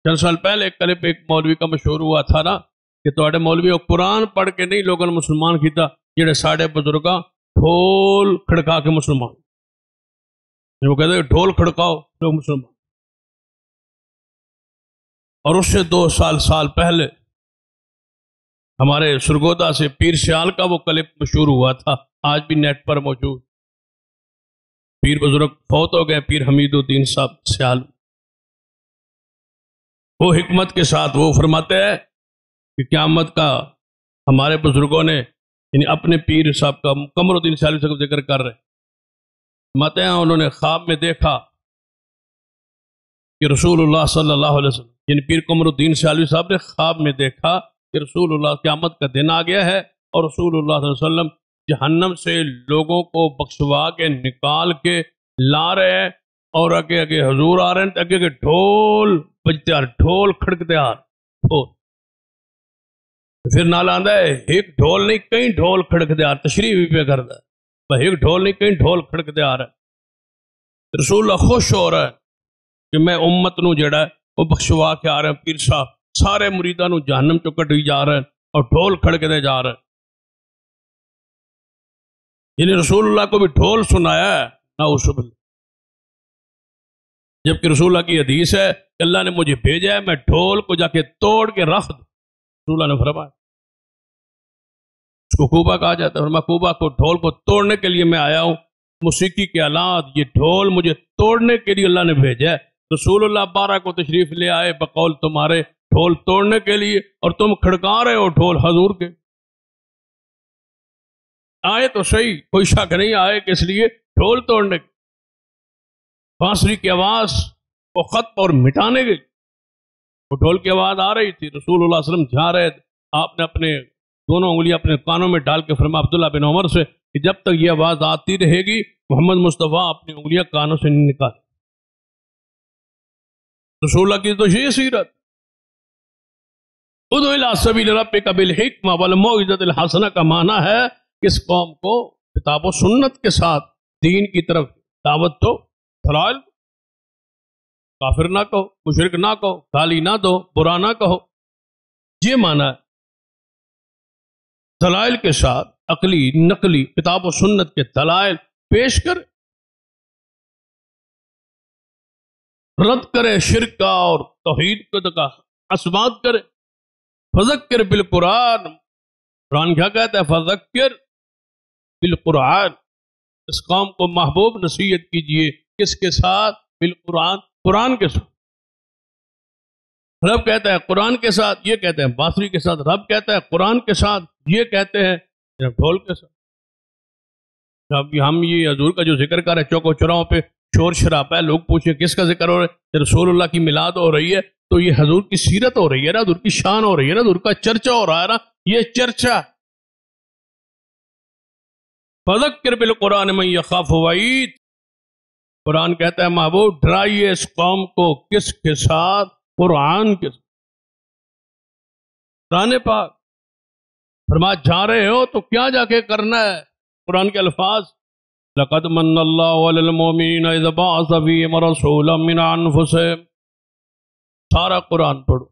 چند سال پہلے ایک کلپ ایک مولوی کا مشہور ہوا تھا نا کہ تواڈے مولوی قرآن پڑھ کے نہیں لوگوں نے مسلمان کیتا، جڑے ساڈے بزرگاں ڈھول کھڑکا کے مسلمان. وہ کہتے ہیں ڈھول کھڑکاؤ لوگ مسلمان. اور اس سے 2 سال پہلے ہمارے سرگودا سے پیر سیال کا وہ کلپ مشہور ہوا تھا، آج بھی نیٹ پر موجود. پیر بزرگ فوت ہو گئے، پیر حمید الدین صاحب سیال. وہ حکمت کے ساتھ وہ فرماتے ہیں کہ قیامت کا ہمارے بزرگوں نے یعنی اپنے پیر صاحب کا قمر الدین سیالوی صاحب کا ذکر کر رہے فرماتے ہیں انہوں نے خواب میں دیکھا کہ رسول اللہ صلی اللہ علیہ وسلم یعنی پیر قمر الدین سیالوی صاحب نے خواب میں دیکھا کہ رسول اللہ قیامت کا دن آ گیا ہے اور رسول اللہ صلی اللہ علیہ وسلم جہنم سے لوگوں کو بخشوا کے نکال کے لا رہے ہیں اور آگے آگے حضور آ رہے ہیں، آگے آگے ڈھول بجتے آ رہے، ڈھول کھڑکتے آ رہے. پھر نال آندا ہے ایک ڈھول نہیں کئی ڈھول کھڑکتے آ رہے، تشریح بھی پہ کرتا ہے، ایک ڈھول نہیں کئی ڈھول کھڑکتے آ رہے. رسول اللہ خوش ہو رہا ہے کہ میں امت نو جڑا ہے وہ بخشوا کے آ رہے ہیں. پیر صاحب سارے مریداں نو جہنم چوں کڈی جا رہے ہیں اور ڈھول کھڑکتے جا رہے ہیں. یعنی رسول اللہ کو بھی ڈھول سنایا ہے نعوذ باللہ، جبکہ رسول اللہ کی حدیث ہے کہ اللہ نے مجھے بھیجا ہے میں ڈھول کو جا کے توڑ کے رکھ دوں. رسول اللہ نے فرمایا اس کو کوبا کہا جاتا ہے، فرمایا کوبا کو ڈھول کو توڑنے کے لیے میں آیا ہوں، موسیقی کے آلات یہ ڈھول مجھے توڑنے کے لیے اللہ نے بھیجا ہے. رسول اللہ 12 کو تشریف لے آئے بقول تمہارے ڈھول توڑنے کے لیے اور تم کھڑکا رہے ہو ڈھول حضور کے. آئے تو صحیح، کوئی شک نہیں آئے کہ اس لیے ڈھول توڑنے کے. بانسری کی آواز کو ختم اور مٹانے کے وہ ڈھول کی آواز آ رہی تھی. رسول اللہ صلی اللہ علیہ وسلم جا رہے تھے، آپ نے اپنے دونوں انگلیاں اپنے کانوں میں ڈال کے فرمایا عبداللہ بن عمر سے کہ جب تک یہ آواز آتی رہے گی محمد مصطفیٰ اپنی انگلیاں کانوں سے نہیں نکال. رسول اللہ کی تو یہ سیرت. ادعو الی سبیل ربک بالحکمہ والموعظۃ الحسنہ کا معنی ہے کہ اس قوم کو کتاب و سنت کے ساتھ دین کی طرف دعوت دو. دلائل کافر نہ کہو، مشرک نہ کہو، گالی نہ دو، برا نہ کہو. یہ معنی ہے. دلائل کے ساتھ عقلی نقلی کتاب و سنت کے دلائل پیش کر، رد کرے شرک کا اور توحید کا اثبات کرے. فذکر بالقرآن، قرآن کیا کہتا ہے؟ فذکر بالقرآن. اس قوم کو محبوب نصیحت کیجئے کس کے ساتھ؟ بالقرآن، قرآن کے ساتھ. رب کہتا ہے قرآن کے ساتھ، یہ کہتے ہیں بانسری کے ساتھ. رب کہتا ہے قرآن کے ساتھ، یہ کہتے ہیں ڈھول کے ساتھ. اب ہم یہ حضور کا جو ذکر کر رہے ہیں، چوکو چوراہوں پہ شور شرابہ ہے، لوگ پوچھیں کس کا ذکر ہو رہا ہے؟ رسول اللہ کی میلاد ہو رہی ہے تو یہ حضور کی سیرت ہو رہی ہے نا، حضور کی شان ہو رہی ہے نا، حضور کا چرچا ہو رہا ہے نا. یہ چرچا. فذکر بالقرآن من یخاف وعید. قرآن کہتا ہے محبوب ڈرائیے اس قوم کو کس کے ساتھ؟ قرآن کے ساتھ. قرآن پاک فرمایا جا رہے ہو تو کیا جا کے کرنا ہے؟ قرآن کے الفاظ لقد من اللہ علی المؤمنین اذ بعث فیہم رسولا من انفسہم. سارا قرآن پڑھو.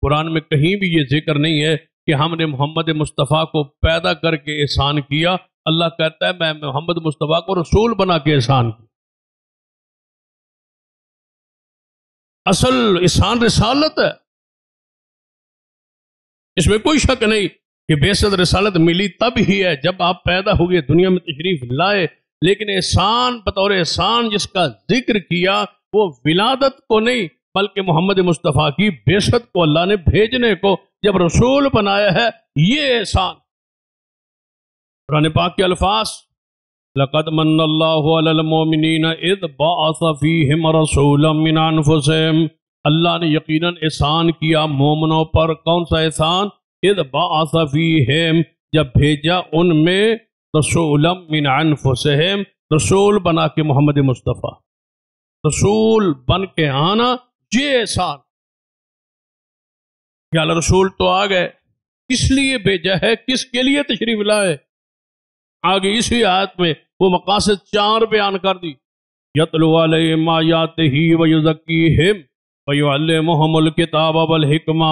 قرآن میں کہیں بھی یہ ذکر نہیں ہے کہ ہم نے محمد مصطفیٰ کو پیدا کر کے احسان کیا. اللہ کہتا ہے میں محمد مصطفیٰ کو رسول بنا کے احسان کیا. اصل احسان رسالت ہے، اس میں کوئی شک نہیں کہ بیشک رسالت ملی تب ہی ہے جب آپ پیدا ہوئے دنیا میں تشریف لائے. لیکن احسان بطور احسان جس کا ذکر کیا وہ ولادت کو نہیں بلکہ محمد مصطفیٰ کی بعثت کو، اللہ نے بھیجنے کو جب رسول بنایا ہے، یہ احسان. قرآن پاک کے الفاظ لقد من اللہ علی المؤمنین اذ بعث فیہم رسولا من انفسہم. اللہ نے یقیناً احسان کیا مومنوں پر. کون سا احسان؟ اذ بعث فیہم، جب بھیجا ان میں رسولا من انفسہم، رسول بنا کے محمد مصطفیٰ. رسول بن کے آنا یہ احسان. یا رسول تو آ گئے، کس لیے بھیجا ہے؟ کس کے لیے تشریف لائے؟ آگے اسی آیت میں وہ مقاصد 4 بیان کر دی. یتلو علیہم آیاتہ ویزکیہم ویعلمہم الکتاب والحکمہ،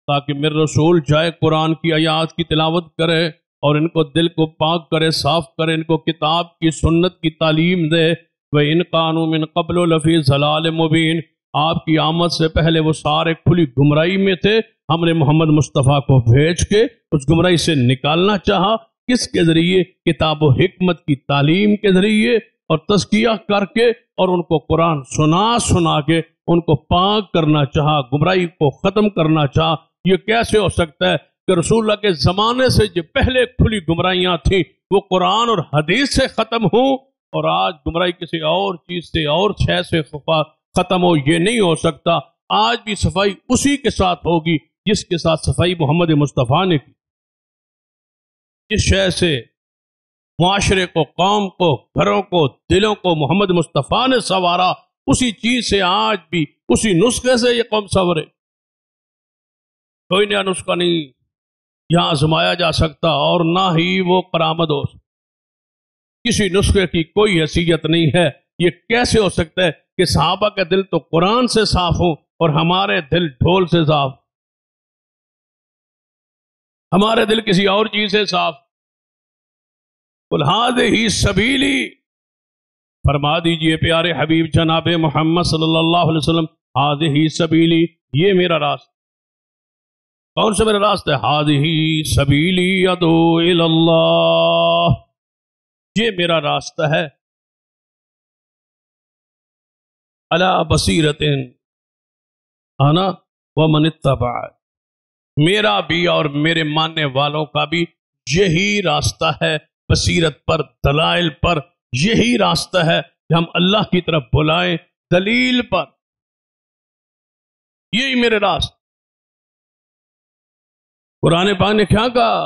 تاکہ میرے رسول جائے قرآن کی آیات کی تلاوت کرے اور ان کو دل کو پاک کرے، صاف کرے، ان کو کتاب کی سنت کی تعلیم دے. وَإِنْ كَانُوا مِنْ قَبْلُ لَفِي ضَلَالٍ مُبِينٍ، آپ کی آمد سے پہلے وہ سارے کھلی گمراہی میں تھے. ہم نے محمد مصطفیٰ کو بھیج کے اس گمراہی سے نکالنا چاہا. کس کے ذریعے؟ کتاب و حکمت کی تعلیم کے ذریعے، اور تزکیہ کر کے اور ان کو قرآن سنا کے ان کو پاک کرنا چاہا، گمراہی کو ختم کرنا چاہا. یہ کیسے ہو سکتا ہے کہ رسول اللہ کے زمانے سے جو پہلے کھلی گمراہیاں تھیں وہ قرآن اور حدیث سے ختم ہوں، اور آج گمراہی کسی اور چیز سے اور شے سے ختم ہو؟ یہ نہیں ہو سکتا. آج بھی صفائی اسی کے ساتھ ہوگی جس کے ساتھ صفائی محمد مصطفیٰ نے کی. جس شے سے معاشرے کو، قوم کو، گھروں کو، دلوں کو محمد مصطفیٰ نے سنوارا، اسی چیز سے آج بھی اسی نسخے سے یہ قوم سنورے. کوئی نیا نسخہ نہیں یہاں آزمایا جا سکتا اور نہ ہی وہ کرامت ہو سکتا. کسی نسخے کی کوئی حیثیت نہیں ہے. یہ کیسے ہو سکتا ہے کہ صحابہ کا دل تو قرآن سے صاف ہوں اور ہمارے دل ڈھول سے صاف، ہمارے دل کسی اور چیز سے صاف. قُلْ هَٰذِهِ سَبِيلِي، فرما دیجئے پیارے حبیب جناب محمد صلی اللہ علیہ وسلم، هَٰذِهِ سَبِيلِي، یہ میرا راستہ. کون سا میرا راستہ ہے؟ هَٰذِهِ سَبِيلِي أَدْعُو إِلَى اللَّهِ، یہ میرا راستہ ہے. عَلَىٰ بَصِيرَةٍ أَنَا وَمَنِ اتَّبَعَنِي، میرا بھی اور میرے ماننے والوں کا بھی یہی راستہ ہے. بصیرت پر، دلائل پر. یہی راستہ ہے کہ ہم اللہ کی طرف بلائیں دلیل پر. یہی میرے راستہ. قرآن پاک نے کیا کہا؟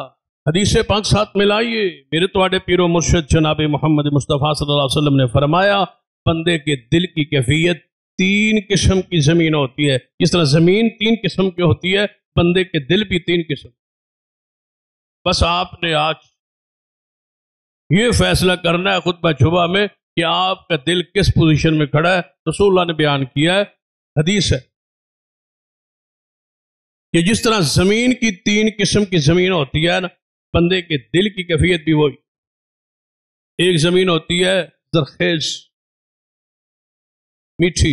حدیث پاک ساتھ ملائیے، میرے تواڈے پیرو مرشد جناب محمد مصطفیٰ صلی اللہ علیہ وسلم نے فرمایا بندے کے دل کی کیفیت 3 قسم کی زمین ہوتی ہے. جس طرح زمین 3 قسم کی ہوتی ہے، بندے کے دل بھی 3 قسم. بس آپ نے آج یہ فیصلہ کرنا ہے خطبہ جمعہ میں کہ آپ کا دل کس پوزیشن میں کھڑا ہے. رسول اللہ نے بیان کیا ہے، حدیث ہے کہ جس طرح زمین کی 3 قسم کی زمین ہوتی ہے نا، بندے کے دل کی کیفیت بھی وہی. ایک زمین ہوتی ہے زرخیز، میٹھی،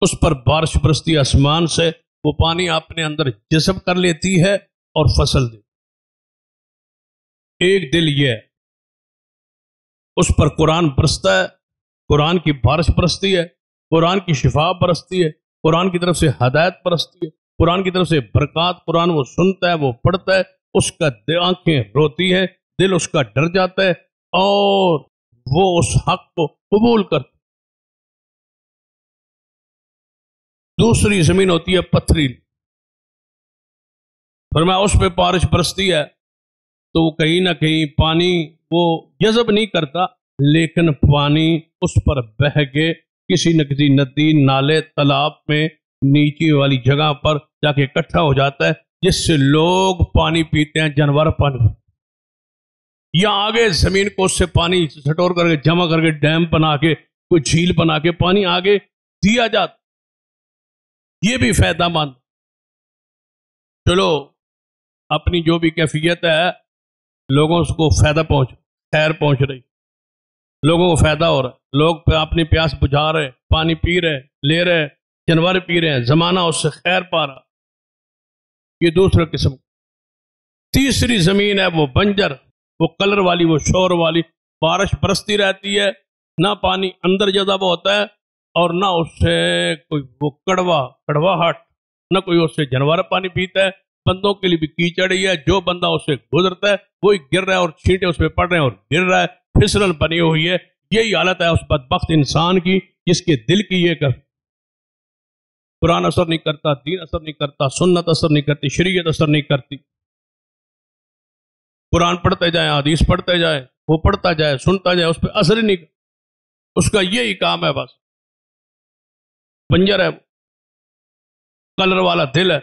اس پر بارش برستی آسمان سے، وہ پانی اپنے اندر جذب کر لیتی ہے اور فصل دے. ایک دل یہ ہے، اس پر قرآن برستا ہے، قرآن کی بارش برستی ہے، قرآن کی شفا برستی ہے، قرآن کی طرف سے ہدایت برستی ہے، قرآن کی طرف سے برکات. قرآن وہ سنتا ہے، وہ پڑھتا ہے، اس کا آنکھیں روتی ہیں، دل اس کا ڈر جاتا ہے اور وہ اس حق کو قبول کرتا. دوسری زمین ہوتی ہے پتھریلی. فرمایا اس پہ بارش برستی ہے تو وہ کہیں نہ کہیں پانی وہ جذب نہیں کرتا، لیکن پانی اس پر بہہ کے کسی نہ کسی ندی، نالے، تالاب میں نیچے والی جگہ پر جا کے اکٹھا ہو جاتا ہے، جس سے لوگ پانی پیتے ہیں، جانور پانی پیتے ہیں. یا آگے زمین کو اس سے پانی سٹور کر کے جمع کر کے ڈیم بنا کے کوئی جھیل بنا کے پانی آگے دیا جاتا. یہ بھی فائدہ مند. چلو اپنی جو بھی کیفیت ہے، لوگوں کو فائدہ خیر پہنچ رہی، لوگوں کو فائدہ ہو رہا ہے، لوگ اپنی پیاس بجھا رہے، پانی پی رہے، لے رہے، جانور پی رہے ہیں، زمانہ اس سے خیر پا رہا. یہ دوسرا قسم. تیسری زمین ہے وہ بنجر، وہ کلر والی، وہ شور والی. بارش برستی رہتی ہے، نہ پانی اندر جذب ہوتا ہے اور نہ اس سے کوئی وہ کڑواہٹ، نہ کوئی اس سے جانور پانی پیتا ہے. بندوں کے لیے بھی کیچڑ ہی ہے، جو بندہ اس سے گزرتا ہے وہی گر رہا ہے اور چھینٹے اس پہ پڑ رہے ہیں اور گر رہا ہے، پھسلن بنی ہوئی ہے. یہی حالت ہے اس بدبخت انسان کی جس کے دل کی یہ کر. قرآن اثر نہیں کرتا، دین اثر نہیں کرتا، سنت اثر نہیں کرتی، شریعت اثر نہیں کرتی. قرآن پڑھتے جائیں، حدیث پڑھتے جائیں، وہ پڑھتا جائے، سنتا جائے، اس پہ اثر ہی نہیں. اس کا یہی کام ہے. بس بنجر ہے، کلر والا دل ہے،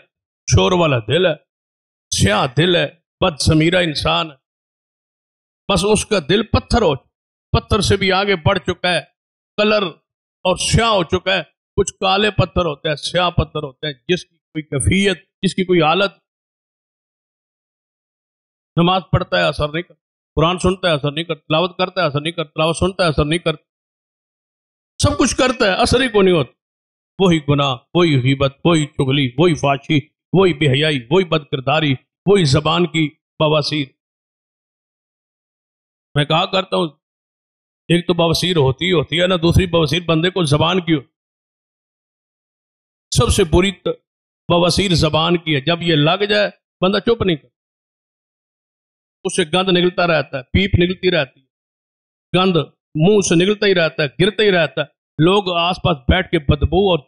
شور والا دل ہے، سیاہ دل ہے، بد ضمیرہ انسان ہے. بس اس کا دل پتھر سے بھی آگے بڑھ چکا ہے، کلر اور سیاہ ہو چکا ہے. کچھ کالے پتھر ہوتے ہیں، سیاہ پتھر ہوتے ہیں، جس کی کوئی کیفیت، جس کی کوئی حالت. نماز پڑھتا ہے اثر نہیں کرتا، قرآن سنتا ہے اثر نہیں کرتا، تلاوت کرتا ہے اثر نہیں کرتا، تلاوت سنتا ہے اثر نہیں کرتا، سب کچھ کرتا ہے اثر ہی کو نہیں ہوتا. وہی گناہ، وہی غیبت، وہی چغلی، وہی فحشی، وہی بے حیائی، وہی بد کرداری، وہی زبان کی بواسیر. میں کہا کرتا ہوں ایک تو بواسیر ہوتی ہے نا، دوسری بواسیر بندے کو زبان کی. سب سے بری بواسیر زبان کی ہے. جب یہ لگ جائے بندہ چپ نہیں کرتا، اس سے گند نکلتا رہتا ہے، پیپ نکلتی رہتی ہے، گند منہ سے نکلتا ہی رہتا ہے، گرتا ہی رہتا ہے. لوگ آس پاس بیٹھ کے بدبو اور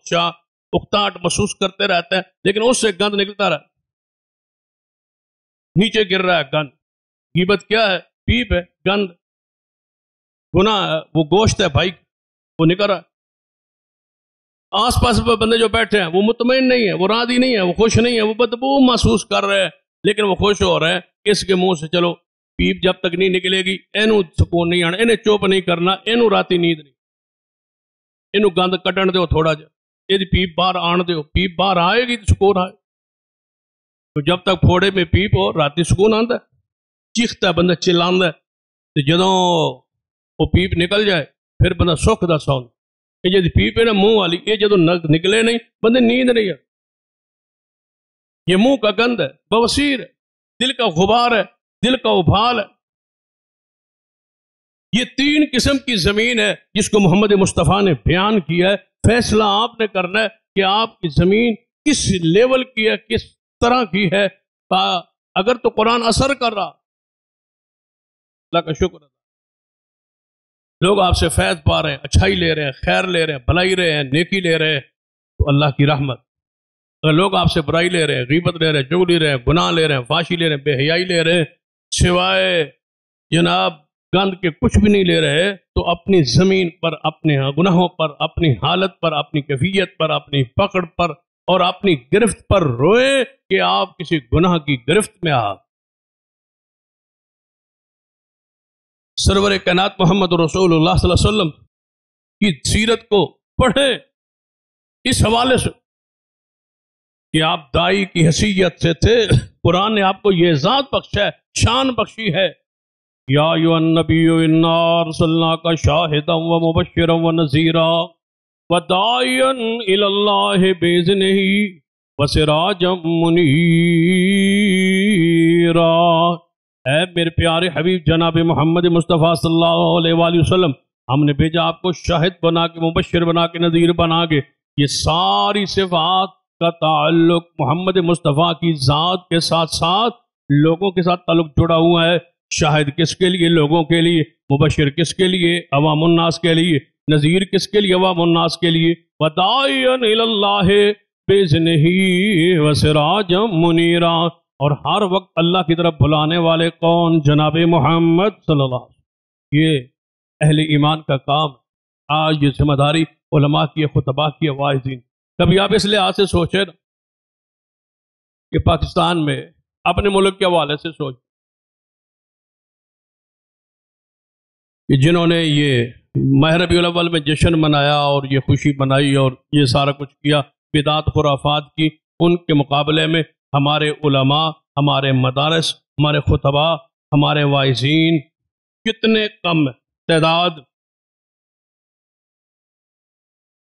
اکتاہٹ محسوس کرتے رہتے ہیں، لیکن اس سے گند نکلتا رہتا ہے، نیچے گر رہا ہے گند. غیبت کیا ہے؟ پیپ ہے، گند. گناہ ہے، وہ گوشت ہے بھائی، وہ نکل رہا ہے. آس پاس بندے جو بیٹھے ہیں وہ مطمئن نہیں ہے، وہ راضی نہیں ہے، وہ خوش نہیں ہے، وہ بدبو محسوس کر رہے ہیں، لیکن وہ خوش ہو رہے ہیں. اس کے منہ سے چلو پیپ جب تک نہیں نکلے گی اینو سکون نہیں آنا، انہیں چوپ نہیں کرنا، اینو راتی نیند نہیں، اینو گند کٹن دیو تھوڑا جا، یہ پیپ باہر آن دیو. پیپ باہر آئے گی تو سکون آئے. تو جب تک پھوڑے میں پیپ ہو راتی سکون آندا ہے، چیختا ہے بندہ، چلاندا ہے. تو جدوں وہ پیپ نکل جائے پھر بندہ سکھ دا سوندا. یہ جی پیپ ہے نا منہ والی، یہ جدوں نکلے نہیں بندے نیند نہیں ہے. یہ منہ کا گند ہے، بواسیر ہے، دل کا غبار ہے، دل کا ابھال ہے. یہ 3 قسم کی زمین ہے جس کو محمد مصطفیٰ نے بیان کیا ہے. فیصلہ آپ نے کرنا ہے کہ آپ کی زمین کس لیول کی ہے، کس طرح کی ہے. اگر تو قرآن اثر کر رہا، اللہ کا شکر ہے، لوگ آپ سے فیض پا رہے ہیں، اچھائی لے رہے ہیں، خیر لے رہے ہیں، بھلائی رہے ہیں، نیکی لے رہے ہیں، تو اللہ کی رحمت. اگر لوگ آپ سے برائی لے رہے ہیں، غیبت لے رہے ہیں، چغلی لے رہے ہیں، گناہ لے رہے ہیں، فحاشی لے رہے ہیں، بے حیائی لے رہے ہیں، سوائے جناب گند کے کچھ بھی نہیں لے رہے، تو اپنی زمین پر، اپنے گناہوں پر، اپنی حالت پر، اپنی کیفیت پر، اپنی پکڑ پر اور اپنی گرفت پر روئے کہ آپ کسی گناہ کی گرفت میں آ۔ سرور کائنات محمد رسول اللہ صلی اللہ علیہ وسلم کی سیرت کو پڑھیں اس حوالے سے کہ آپ دائی کی حیثیت سے تھے، قرآن نے آپ کو یہ ذات بخشا ہے، شان بخشی ہے۔ یا ایھا النبی انا ارسلناک شاہدا ومبشرا ونذیرا وداعیا الی اللہ باذنہ وسراجا منیرا۔ اے میرے پیارے حبیب جناب محمد مصطفیٰ صلی اللہ علیہ وآلہ وسلم، ہم نے بھیجا آپ کو شاہد بنا کے، مبشر بنا کے، نذیر بنا کے۔ یہ ساری صفات کا تعلق محمد مصطفیٰ کی ذات کے ساتھ ساتھ لوگوں کے ساتھ تعلق جڑا ہوا ہے۔ شاہد کس کے لیے؟ لوگوں کے لیے۔ مبشر کس کے لیے؟ عوام الناس کے لیے۔ نذیر کس کے لیے؟ عوام الناس کے لیے۔ وداعیا الی اللہ باذنہ وسراجا منیرا، اور ہر وقت اللہ کی طرف بلانے والے کون؟ جناب محمد صلی اللہ علیہ وسلم۔ یہ اہل ایمان کا کام۔ آج یہ ذمہ داری علماء کی، خطباء کی، واعظین۔ کبھی آپ اس لحاظ سے سوچیں کہ پاکستان میں اپنے ملک کے حوالے سے سوچ کہ جنہوں نے یہ ماہ ربیع الاول میں جشن منایا اور یہ خوشی منائی اور یہ سارا کچھ کیا، بدعات خرافات کی، ان کے مقابلے میں ہمارے علماء، ہمارے مدارس، ہمارے خطباء، ہمارے واعظین کتنے کم تعداد۔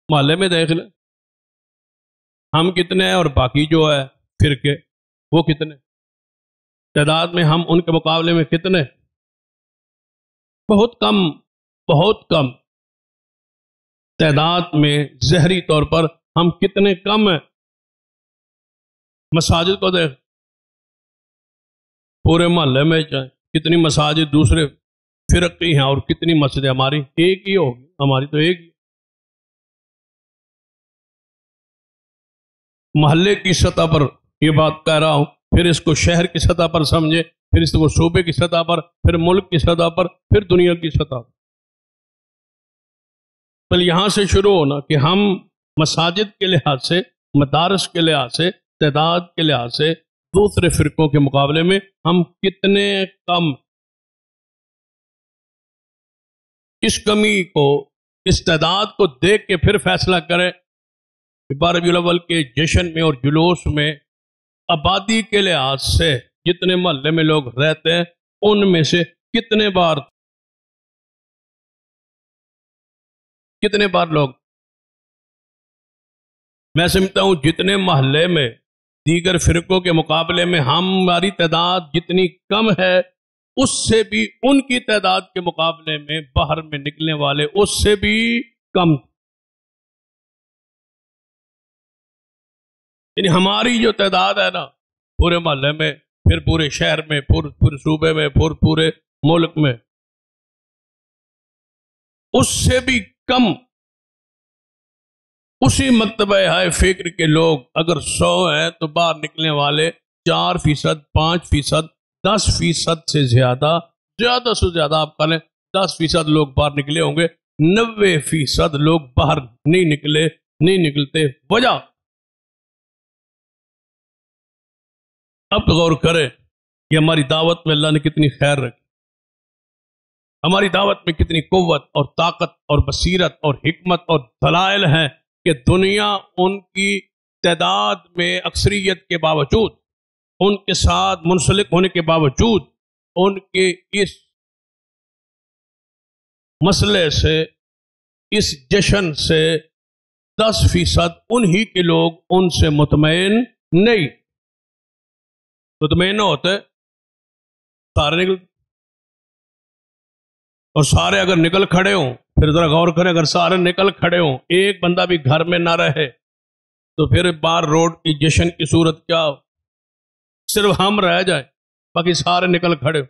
محلے میں دیکھ لیں ہم کتنے ہیں اور باقی جو ہے فرقے وہ کتنے تعداد میں، ہم ان کے مقابلے میں کتنے؟ بہت کم، بہت کم تعداد میں ظاہری طور پر ہم کتنے کم ہیں۔ مساجد کو دیکھ، پورے محلے میں جائیں، کتنی مساجد دوسرے فرق کی ہیں اور کتنی مسجدیں ہماری ایک ہی ہوگی، ہماری تو ایک ہی۔ محلے کی سطح پر یہ بات کہہ رہا ہوں، پھر اس کو شہر کی سطح پر سمجھے، پھر اس کو صوبے کی سطح پر، پھر ملک کی سطح پر، پھر دنیا کی سطح پر۔ پہلے یہاں سے شروع ہونا کہ ہم مساجد کے لحاظ سے، مدارس کے لحاظ سے، تعداد کے لحاظ سے دوسرے فرقوں کے مقابلے میں ہم کتنے کم۔ اس کمی کو، اس تعداد کو دیکھ کے پھر فیصلہ کریں کہ 12 ربیع الاول کے جشن میں اور جلوس میں آبادی کے لحاظ سے جتنے محلے میں لوگ رہتے ہیں ان میں سے کتنے بار لوگ، میں سمجھتا ہوں جتنے محلے میں دیگر فرقوں کے مقابلے میں ہماری تعداد جتنی کم ہے، اس سے بھی ان کی تعداد کے مقابلے میں باہر میں نکلنے والے اس سے بھی کم۔ یعنی ہماری جو تعداد ہے نا پورے محلے میں، پھر پورے شہر میں، پورے صوبے میں، پورے ملک میں، اس سے بھی کم۔ اسی مرتبہ ہائے فکر کے لوگ اگر 100 ہیں تو باہر نکلنے والے 4%، 5%، 10% سے زیادہ سے زیادہ آپ کہہ لیں 10% لوگ باہر نکلے ہوں گے، 90% لوگ باہر نہیں نکلتے۔ وجہ اب غور کریں کہ ہماری دعوت میں اللہ نے کتنی خیر رکھی، ہماری دعوت میں کتنی قوت اور طاقت اور بصیرت اور حکمت اور دلائل ہیں کہ دنیا ان کی تعداد میں اکثریت کے باوجود، ان کے ساتھ منسلک ہونے کے باوجود، ان کے اس مسئلے سے، اس جشن سے 10% انہی کے لوگ ان سے مطمئن نہیں۔ مطمئن نہ ہوتے سارے نکل، اور سارے اگر نکل کھڑے ہوں، پھر ذرا غور کریں، اگر سارے نکل کھڑے ہوں، ایک بندہ بھی گھر میں نہ رہے تو پھر بار روڈ کی جشن کی صورت کیا ہو؟ صرف ہم رہ جائیں باقی سارے نکل کھڑے ہوں،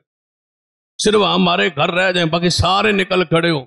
صرف ہمارے گھر رہ جائیں باقی سارے نکل کھڑے ہوں،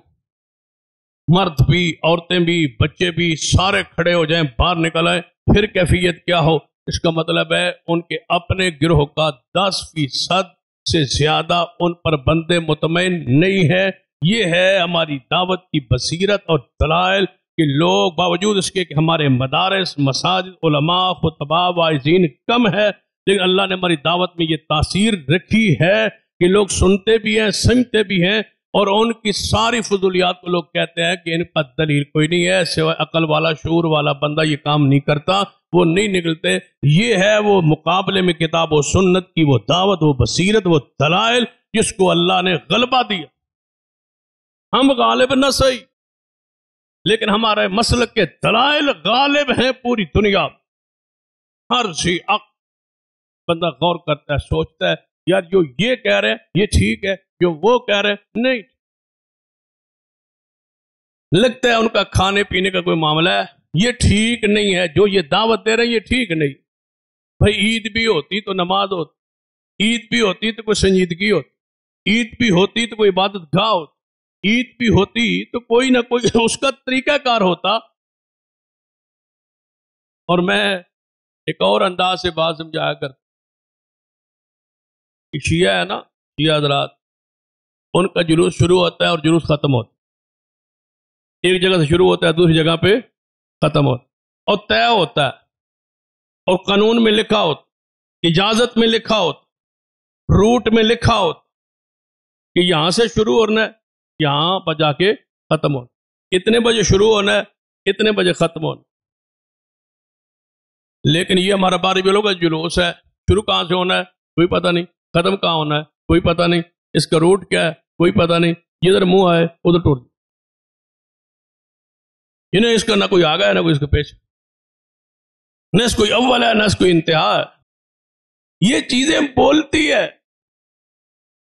مرد بھی، عورتیں بھی، بچے بھی سارے کھڑے ہو جائیں، باہر نکل آئیں، پھر کیفیت کیا ہو؟ اس کا مطلب ہے ان کے اپنے گروہ کا 10% سے زیادہ ان پر بندے مطمئن نہیں ہے۔ یہ ہے ہماری دعوت کی بصیرت اور دلائل کہ لوگ باوجود اس کے کہ ہمارے مدارس، مساجد، علماء، خطباء، واعظین کم ہے، لیکن اللہ نے ہماری دعوت میں یہ تاثیر رکھی ہے کہ لوگ سنتے بھی ہیں، سمجھتے بھی ہیں، اور ان کی ساری فضولیات کو لوگ کہتے ہیں کہ ان کا دلیل کوئی نہیں ہے، سوائے عقل والا، شعور والا بندہ یہ کام نہیں کرتا، وہ نہیں نکلتے۔ یہ ہے وہ مقابلے میں کتاب و سنت کی وہ دعوت، وہ بصیرت، وہ دلائل جس کو اللہ نے غلبہ دیا۔ ہم غالب نہ صحیح، لیکن ہمارے مسلک کے دلائل غالب ہیں پوری دنیا۔ ہر سی بندہ غور کرتا ہے، سوچتا ہے یار جو یہ کہہ رہے ہیں یہ ٹھیک ہے، جو وہ کہہ رہے ہیں نہیں۔ لگتا ہے ان کا کھانے پینے کا کوئی معاملہ ہے، یہ ٹھیک نہیں ہے، جو یہ دعوت دے رہے ہیں یہ ٹھیک نہیں۔ بھائی عید بھی ہوتی تو نماز ہوتی، عید بھی ہوتی تو کوئی سنجیدگی ہوتی، عید بھی ہوتی تو کوئی عبادت گاہ ہوتی، عید بھی ہوتی تو کوئی نہ کوئی اس کا طریقہ کار ہوتا۔ اور میں ایک اور انداز سے بات سمجھایا کرتا، شیعہ ہے نا، شیعہ حضرات، ان کا جلوس شروع ہوتا ہے اور جلوس ختم ہوتا ہے، ایک جگہ سے شروع ہوتا ہے دوسری جگہ پہ ختم ہوتا ہے، اور طے ہوتا ہے، اور قانون میں لکھا ہوتا، اجازت میں لکھا ہوتا، روٹ میں لکھا ہوتا کہ یہاں سے شروع ہونا ہے، یہاں پر جا کے ختم ہونا، اتنے بجے شروع ہونا ہے، اتنے بجے ختم ہونا۔ لیکن یہ ہمارا بارے بھی لوگ جلوس ہے، شروع کہاں سے ہونا ہے کوئی پتہ نہیں، ختم کہاں ہونا ہے کوئی پتہ نہیں، اس کا روٹ کیا ہے کوئی پتہ نہیں، جدھر منہ آئے ادھر ٹوٹ، انہیں اس کا نہ کوئی آگا ہے نہ کوئی اس کا پیچھے، نہ اس کوئی اول ہے نہ اس کوئی انتہا ہے۔ یہ چیزیں بولتی ہے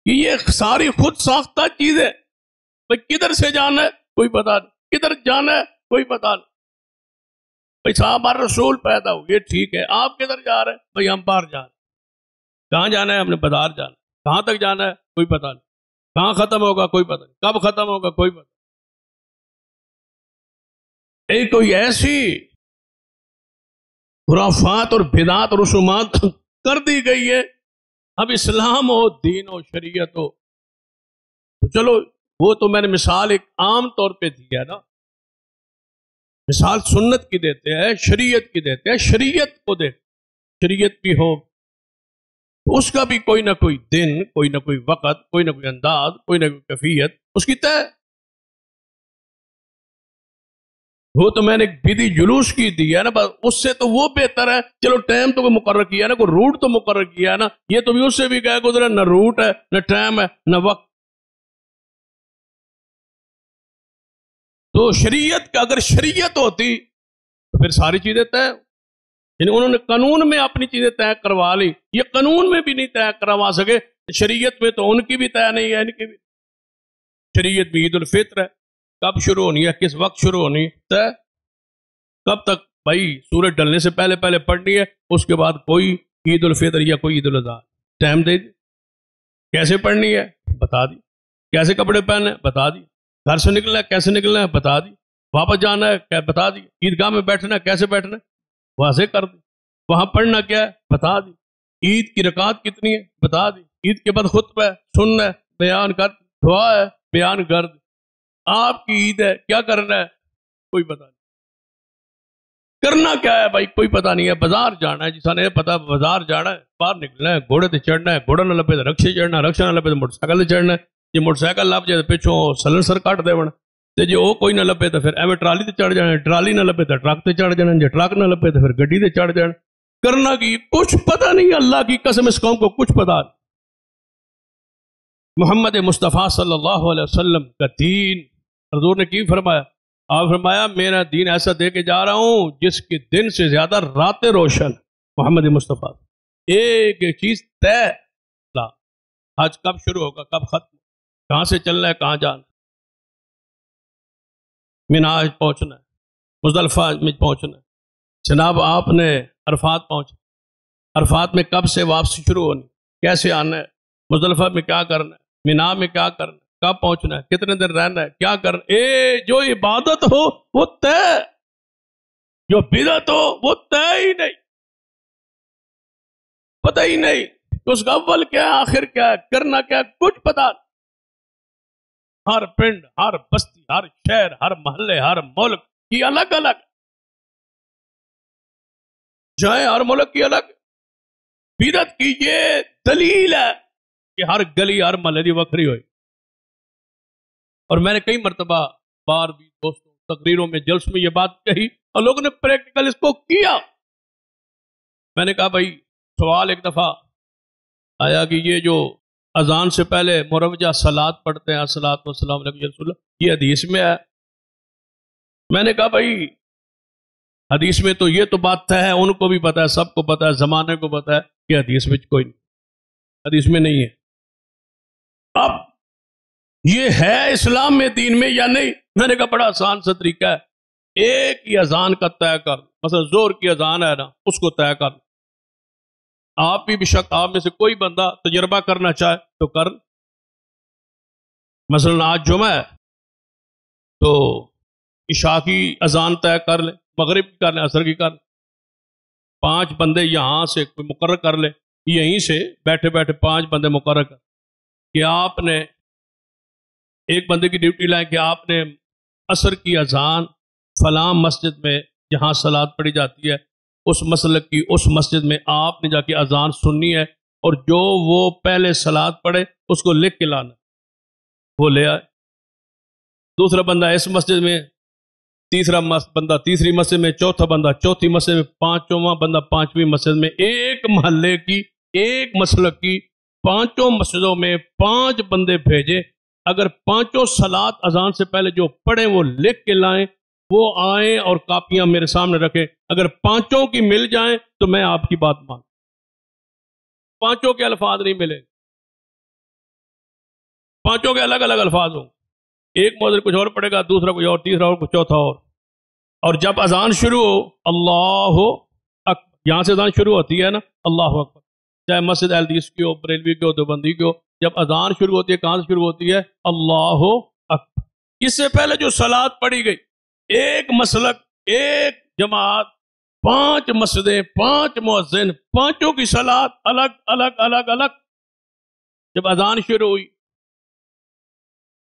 کہ یہ ساری خود ساختہ چیزیں، بھئی کدھر سے جانا ہے کوئی پتہ نہیں، کدھر جانا ہے کوئی پتہ نہیں۔ بھئی صاحب رسول پیدا ہو، یہ ٹھیک ہے، آپ کدھر جا رہے ہیں؟ بھئی ہم باہر جا رہے ہیں۔ کہاں جانا ہے؟ ہم نے بازار جانا ہے۔ کہاں تک جانا ہے کوئی پتہ نہیں، کہاں ختم ہوگا کوئی پتہ نہیں، کب ختم ہوگا کوئی پتہ نہیں۔ کوئی ایسی خرافات اور بدعات اور رسومات کر دی گئی ہے، اب اسلام ہو، دین ہو، شریعت ہو، تو چلو وہ تو میں نے مثال ایک عام طور پہ دی ہے نا، مثال سنت کی دیتے ہیں، شریعت کی دیتے ہیں، شریعت کو دیتے، شریعت بھی ہو اس کا بھی کوئی نہ کوئی دن، کوئی نہ کوئی وقت، کوئی نہ کوئی انداز، کوئی نہ کوئی کیفیت اس کی طے۔ وہ تو میں نے ایک بدی جلوس کی دی ہے نا، بس اس سے تو وہ بہتر ہے، چلو ٹائم تو کوئی مقرر کیا ہے نا، کوئی روٹ تو مقرر کیا ہے نا، یہ تو بھی اس سے بھی گئے گزرا، نہ روٹ ہے نہ ٹائم ہے نہ وقت۔ تو شریعت کا اگر شریعت ہوتی تو پھر ساری چیزیں طے، یعنی انہوں نے قانون میں اپنی چیزیں طے کروا لی، یہ قانون میں بھی نہیں طے کروا سکے، شریعت میں تو ان کی بھی طے نہیں ہے، ان کی بھی۔ شریعت بھی عید الفطر ہے، کب شروع ہونی ہے، کس وقت شروع ہونی ہے، طے، کب تک بھائی سورج ڈلنے سے پہلے پہلے پڑھنی ہے، اس کے بعد کوئی عید الفطر یا کوئی عید الاضحیٰ، ٹائم دے دی، کیسے پڑھنی ہے بتا دی، کیسے کپڑے پہننے بتا دی، گھر سے نکلنا ہے کیسے نکلنا ہے بتا دی، واپس جانا ہے بتا دی، عیدگاہ میں بیٹھنا ہے کیسے بیٹھنا ہے واضح کر دی، وہاں پڑھنا کیا ہے بتا دی، عید کی رکعت کتنی ہے بتا دی، عید کے بعد خطبہ ہے سننا ہے بیان کر، دعا ہے بیان کر دی، آپ کی عید ہے کیا کرنا ہے کوئی پتہ نہیں، کرنا کیا ہے بھائی کوئی پتہ نہیں ہے، بازار جانا ہے جسا نہیں پتا، بازار جانا ہے، باہر نکلنا ہے، گھوڑے تے چڑھنا ہے، گھوڑا نہ لبے تو رکشے چڑھنا ہے، رکشا نہ لبے تو موٹر سائیکل تے چڑھنا ہے، جی موٹر سائیکل لب جائے تو پچھوں سلنسر کٹ دے بنا، تے جی وہ کوئی نہ لبے تو پھر ایویں ٹرالی تے چڑھ جانا، ٹرالی نہ لبے تو ٹرک تے چڑھ جانا، جی ٹرک نہ لبے تو پھر گڈی تے چڑھ جانا، کرنا کی کچھ پتہ نہیں، اللہ کی قسم اس قوم کو کچھ پتہ نہیں۔ محمد مصطفیٰ صلی اللہ علیہ وسلم کا دین، حضور نے کی فرمایا؟ آپ فرمایا میرا دین ایسا دے کے جا رہا ہوں جس کے دن سے زیادہ راتیں روشن، محمد مصطفیٰ، ایک چیز طے، آج کب شروع ہوگا کب ختم، کہاں سے چلنا ہے کہاں جانا، مینا پہنچنا ہے، مزدلفہ میں پہنچنا ہے، جناب آپ نے عرفات پہنچنا، عرفات میں کب سے واپسی شروع ہونی، کیسے آنا ہے، مزدلفہ میں کیا کرنا ہے، مینا میں کیا کرنا ہے، کب پہنچنا ہے، کتنے دن رہنا ہے، کیا کرنا ہے، جو عبادت ہو وہ طے، جو بدعت ہو وہ طے ہی نہیں، پتہ ہی نہیں کہ اس کا اول کیا ہے آخر کیا ہے، کرنا کیا ہے، کچھ پتہ نہیں۔ ہر پنڈ، ہر بستی، ہر شہر، ہر محلے، ہر ملک کی الگ الگ جائیں، ہر ملک کی الگ بدعت کی یہ دلیل ہے کہ ہر گلی ہر محلے کی وکری ہوئی۔ اور میں نے کئی مرتبہ بار بھی دوستوں تقریروں میں جلسوں میں یہ بات کہی اور لوگوں نے پریکٹیکل اس کو کیا۔ میں نے کہا بھائی سوال ایک دفعہ آیا کہ یہ جو اذان سے پہلے مروجہ صلاۃ پڑھتے ہیں الصلاۃ والسلام علیک یا رسول اللہ، یہ حدیث میں ہے؟ میں نے کہا بھائی حدیث میں تو یہ تو بات ہے، ان کو بھی پتا ہے، سب کو پتا ہے، زمانے کو پتا ہے کہ حدیث میں کوئی نہیں، حدیث میں نہیں ہے۔ اب یہ ہے اسلام میں دین میں یا نہیں؟ میں نے کہا بڑا آسان سا طریقہ ہے، ایک ہی اذان کا طے کر، مثلا زور کی اذان ہے نا اس کو طے کر۔ آپ بھی شک آپ میں سے کوئی بندہ تجربہ کرنا چاہے تو کر، مثلا آج جمعہ ہے تو عشاء کی اذان طے کر لیں، مغرب کی کر لیں، عصر کی کر لیں، 5 بندے یہاں سے کوئی مقرر کر لیں، یہیں سے بیٹھے بیٹھے 5 بندے مقرر کر کہ آپ نے ایک بندے کی ڈیوٹی لائیں کہ آپ نے عصر کی اذان فلاں مسجد میں جہاں صلاۃ پڑھی جاتی ہے اس مسلک کی اس مسجد میں آپ نے جا کے اذان سننی ہے، اور جو وہ پہلے صلاۃ پڑھے اس کو لکھ کے لانا، وہ لے آئے۔ دوسرا بندہ اس مسجد میں، تیسرا بندہ تیسری مسجد میں، چوتھا بندہ چوتھی مسجد میں، پانچواں بندہ پانچویں مسجد میں۔ ایک محلے کی ایک مسلک کی 5 مسجدوں میں 5 بندے بھیجے، اگر 5 صلاۃ اذان سے پہلے جو پڑھیں وہ لکھ کے لائیں، وہ آئیں اور کاپیاں میرے سامنے رکھیں، اگر 5 کی مل جائیں تو میں آپ کی بات مان، 5 کے الفاظ نہیں ملے، 5 کے الگ الگ الفاظ ہوں، ایک مؤذن کچھ اور پڑھے گا، دوسرا کچھ اور، تیسرا اور، چوتھا اور جب اذان شروع ہو اللہ اکبر، یہاں سے اذان شروع ہوتی ہے نا اللہ اکبر، چاہے مسجد اہل حدیث کی ہو، بریلوی کی ہو، دیوبندی کی ہو، جب اذان شروع ہوتی ہے کہاں سے شروع ہوتی ہے؟ اللہ اکبر۔ اس سے پہلے جو صلاۃ پڑھی گئی، ایک مسلک، ایک جماعت، 5 مسجدیں، 5 مؤذن، 5 کی صلاۃ الگ الگ الگ الگ۔ جب اذان شروع ہوئی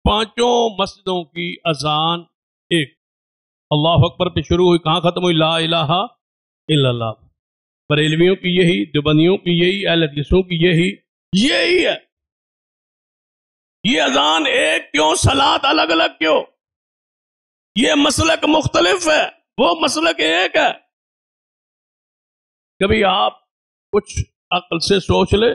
5 مسجدوں کی اذان ایک، اللہ اکبر پہ شروع ہوئی، کہاں ختم ہوئی؟ لا الہ الا اللہ۔ بریلویوں کی یہی، دیوبندیوں کی یہی، اہل حدیثوں کی یہی ہے۔ یہ اذان ایک کیوں، صلاۃ الگ الگ کیوں؟ یہ مسلک مختلف ہے، وہ مسلک ایک ہے۔ کبھی آپ کچھ عقل سے سوچ لے،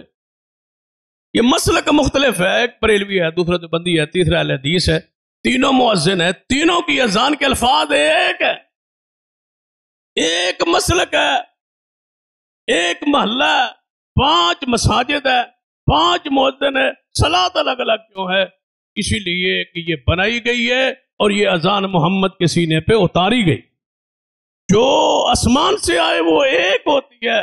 یہ مسلک مختلف ہے، ایک بریلوی ہے، دوسرا دیوبندی ہے، تیسرا اہل حدیث ہے، تینوں مؤذن ہے، تینوں کی اذان کے الفاظ ایک ہے، ایک مسلک ہے، ایک محلہ ہے، 5 مساجد ہے، 5 مؤذن ہے، صلاۃ الگ الگ کیوں ہے؟ اسی لیے کہ یہ بنائی گئی ہے اور یہ اذان محمد کے سینے پہ اتاری گئی، جو آسمان سے آئے وہ ایک ہوتی ہے،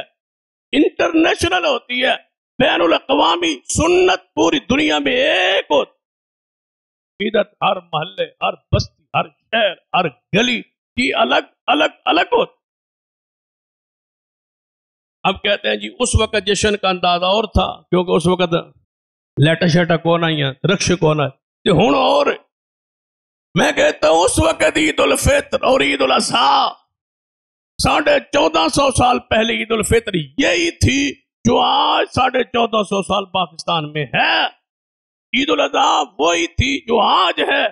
انٹرنیشنل ہوتی ہے، بین الاقوامی سنت پوری دنیا میں ایک ہوتی، بدعت ہر محلے، ہر بستی، ہر شہر، ہر گلی کی الگ الگ الگ ہوتی۔ اب کہتے ہیں جی اس وقت جشن کا اندازہ اور تھا، کیونکہ اس وقت لیٹا شیٹا کون آئی ہیں، رکش کون آئے کہ ہوں، اور میں کہتا ہوں اس وقت عید الفطر اور عید الاضحیٰ 1450 سال پہلے عید الفطر یہی تھی جو آج 1450 سال پاکستان میں ہے، عید الاضحیٰ وہی تھی جو آج ہے،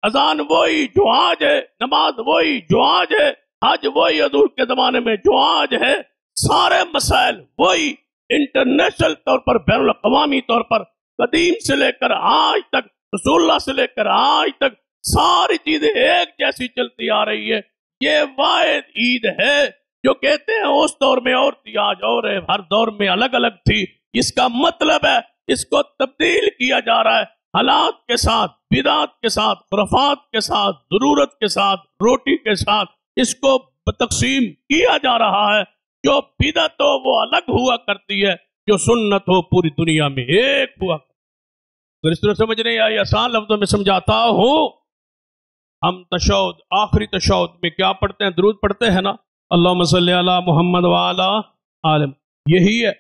اذان وہی جو آج ہے، نماز وہی جو آج ہے، حج وہی حضور کے زمانے میں جو آج ہے، سارے مسائل وہی، انٹرنیشنل طور پر، بین الاقوامی طور پر، قدیم سے لے کر آج تک، رسول اللہ سے لے کر آج تک ساری چیزیں ایک جیسی چلتی آ رہی ہے۔ یہ واحد عید ہے جو کہتے ہیں اس دور میں اور تھی، آج اور ہے، ہر دور میں الگ الگ تھی۔ اس کا مطلب ہے اس کو تبدیل کیا جا رہا ہے، حالات کے ساتھ، بدعات کے ساتھ، خرافات کے ساتھ، ضرورت کے ساتھ، روٹی کے ساتھ اس کو تقسیم کیا جا رہا ہے۔ جو بدعت ہو وہ الگ ہوا کرتی ہے، جو سنت ہو پوری دنیا میں ایک ہوا کرتی ہے۔ اگر اس طرح سمجھ نہیں آئی، آسان لفظوں میں سمجھاتا ہوں، ہم تشہد آخری تشہد میں کیا پڑھتے ہیں؟ درود پڑھتے ہیں نا، اللہم صلی علی محمد وعلی آل۔ یہی ہے،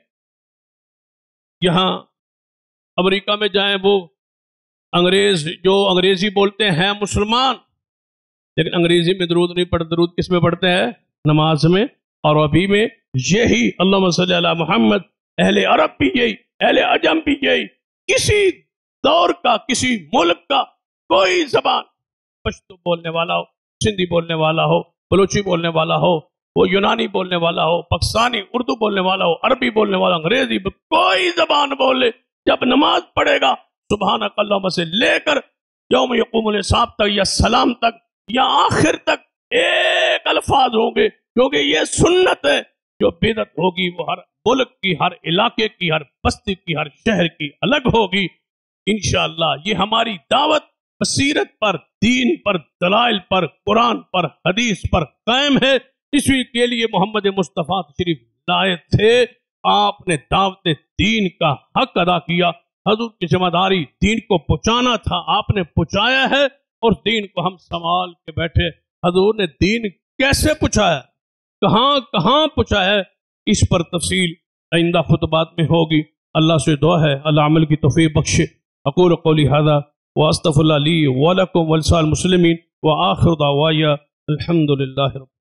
یہاں امریکہ میں جائیں وہ انگریز جو انگریزی بولتے ہیں مسلمان، لیکن انگریزی میں درود نہیں پڑھتے، درود کس میں پڑھتے ہیں؟ نماز میں اور عربی میں یہی اللہم صلی علی محمد۔ اہل عرب بھی یہی، اہل عجم بھی یہی، کسی دور کا کسی ملک کا کوئی زبان، پشتو بولنے والا ہو، سندھی بولنے والا ہو، بلوچی بولنے والا ہو، وہ یونانی بولنے والا ہو، پاکستانی اردو بولنے والا ہو، عربی بولنے والا، انگریزی، کوئی زبان بولے، جب نماز پڑھے گا سبحانک اللہم سے لے کر یوم یقوم الحساب تک یا سلام تک یا آخر تک ایک الفاظ ہوں گے، کیونکہ یہ سنت ہے۔ جو بدعت ہوگی وہ ہر ملک کی، ہر علاقے کی، ہر بستی کی، ہر شہر کی الگ ہوگی۔ انشاءاللہ یہ ہماری دعوت بصیرت پر، دین پر، دلائل پر، قرآن پر، حدیث پر قائم ہے۔ اسی کے لیے محمد مصطفیٰ تشریف لائے تھے، آپ نے دعوت دین کا حق ادا کیا۔ حضور کی ذمہ داری دین کو پہنچانا تھا، آپ نے پہنچایا ہے، اور دین کو ہم سنبھال کے بیٹھے۔ حضور نے دین کیسے پہنچایا، کہاں کہاں پہنچایا، اس پر تفصیل آئندہ خطبات میں ہوگی۔ اللہ سے دعا ہے اللہ عمل کی توفیق بخشے۔ اقول قولی ھذا واستغفر اللہ لی ولکم ولسائر المسلمین، وآخر دعوایا الحمد للہ رب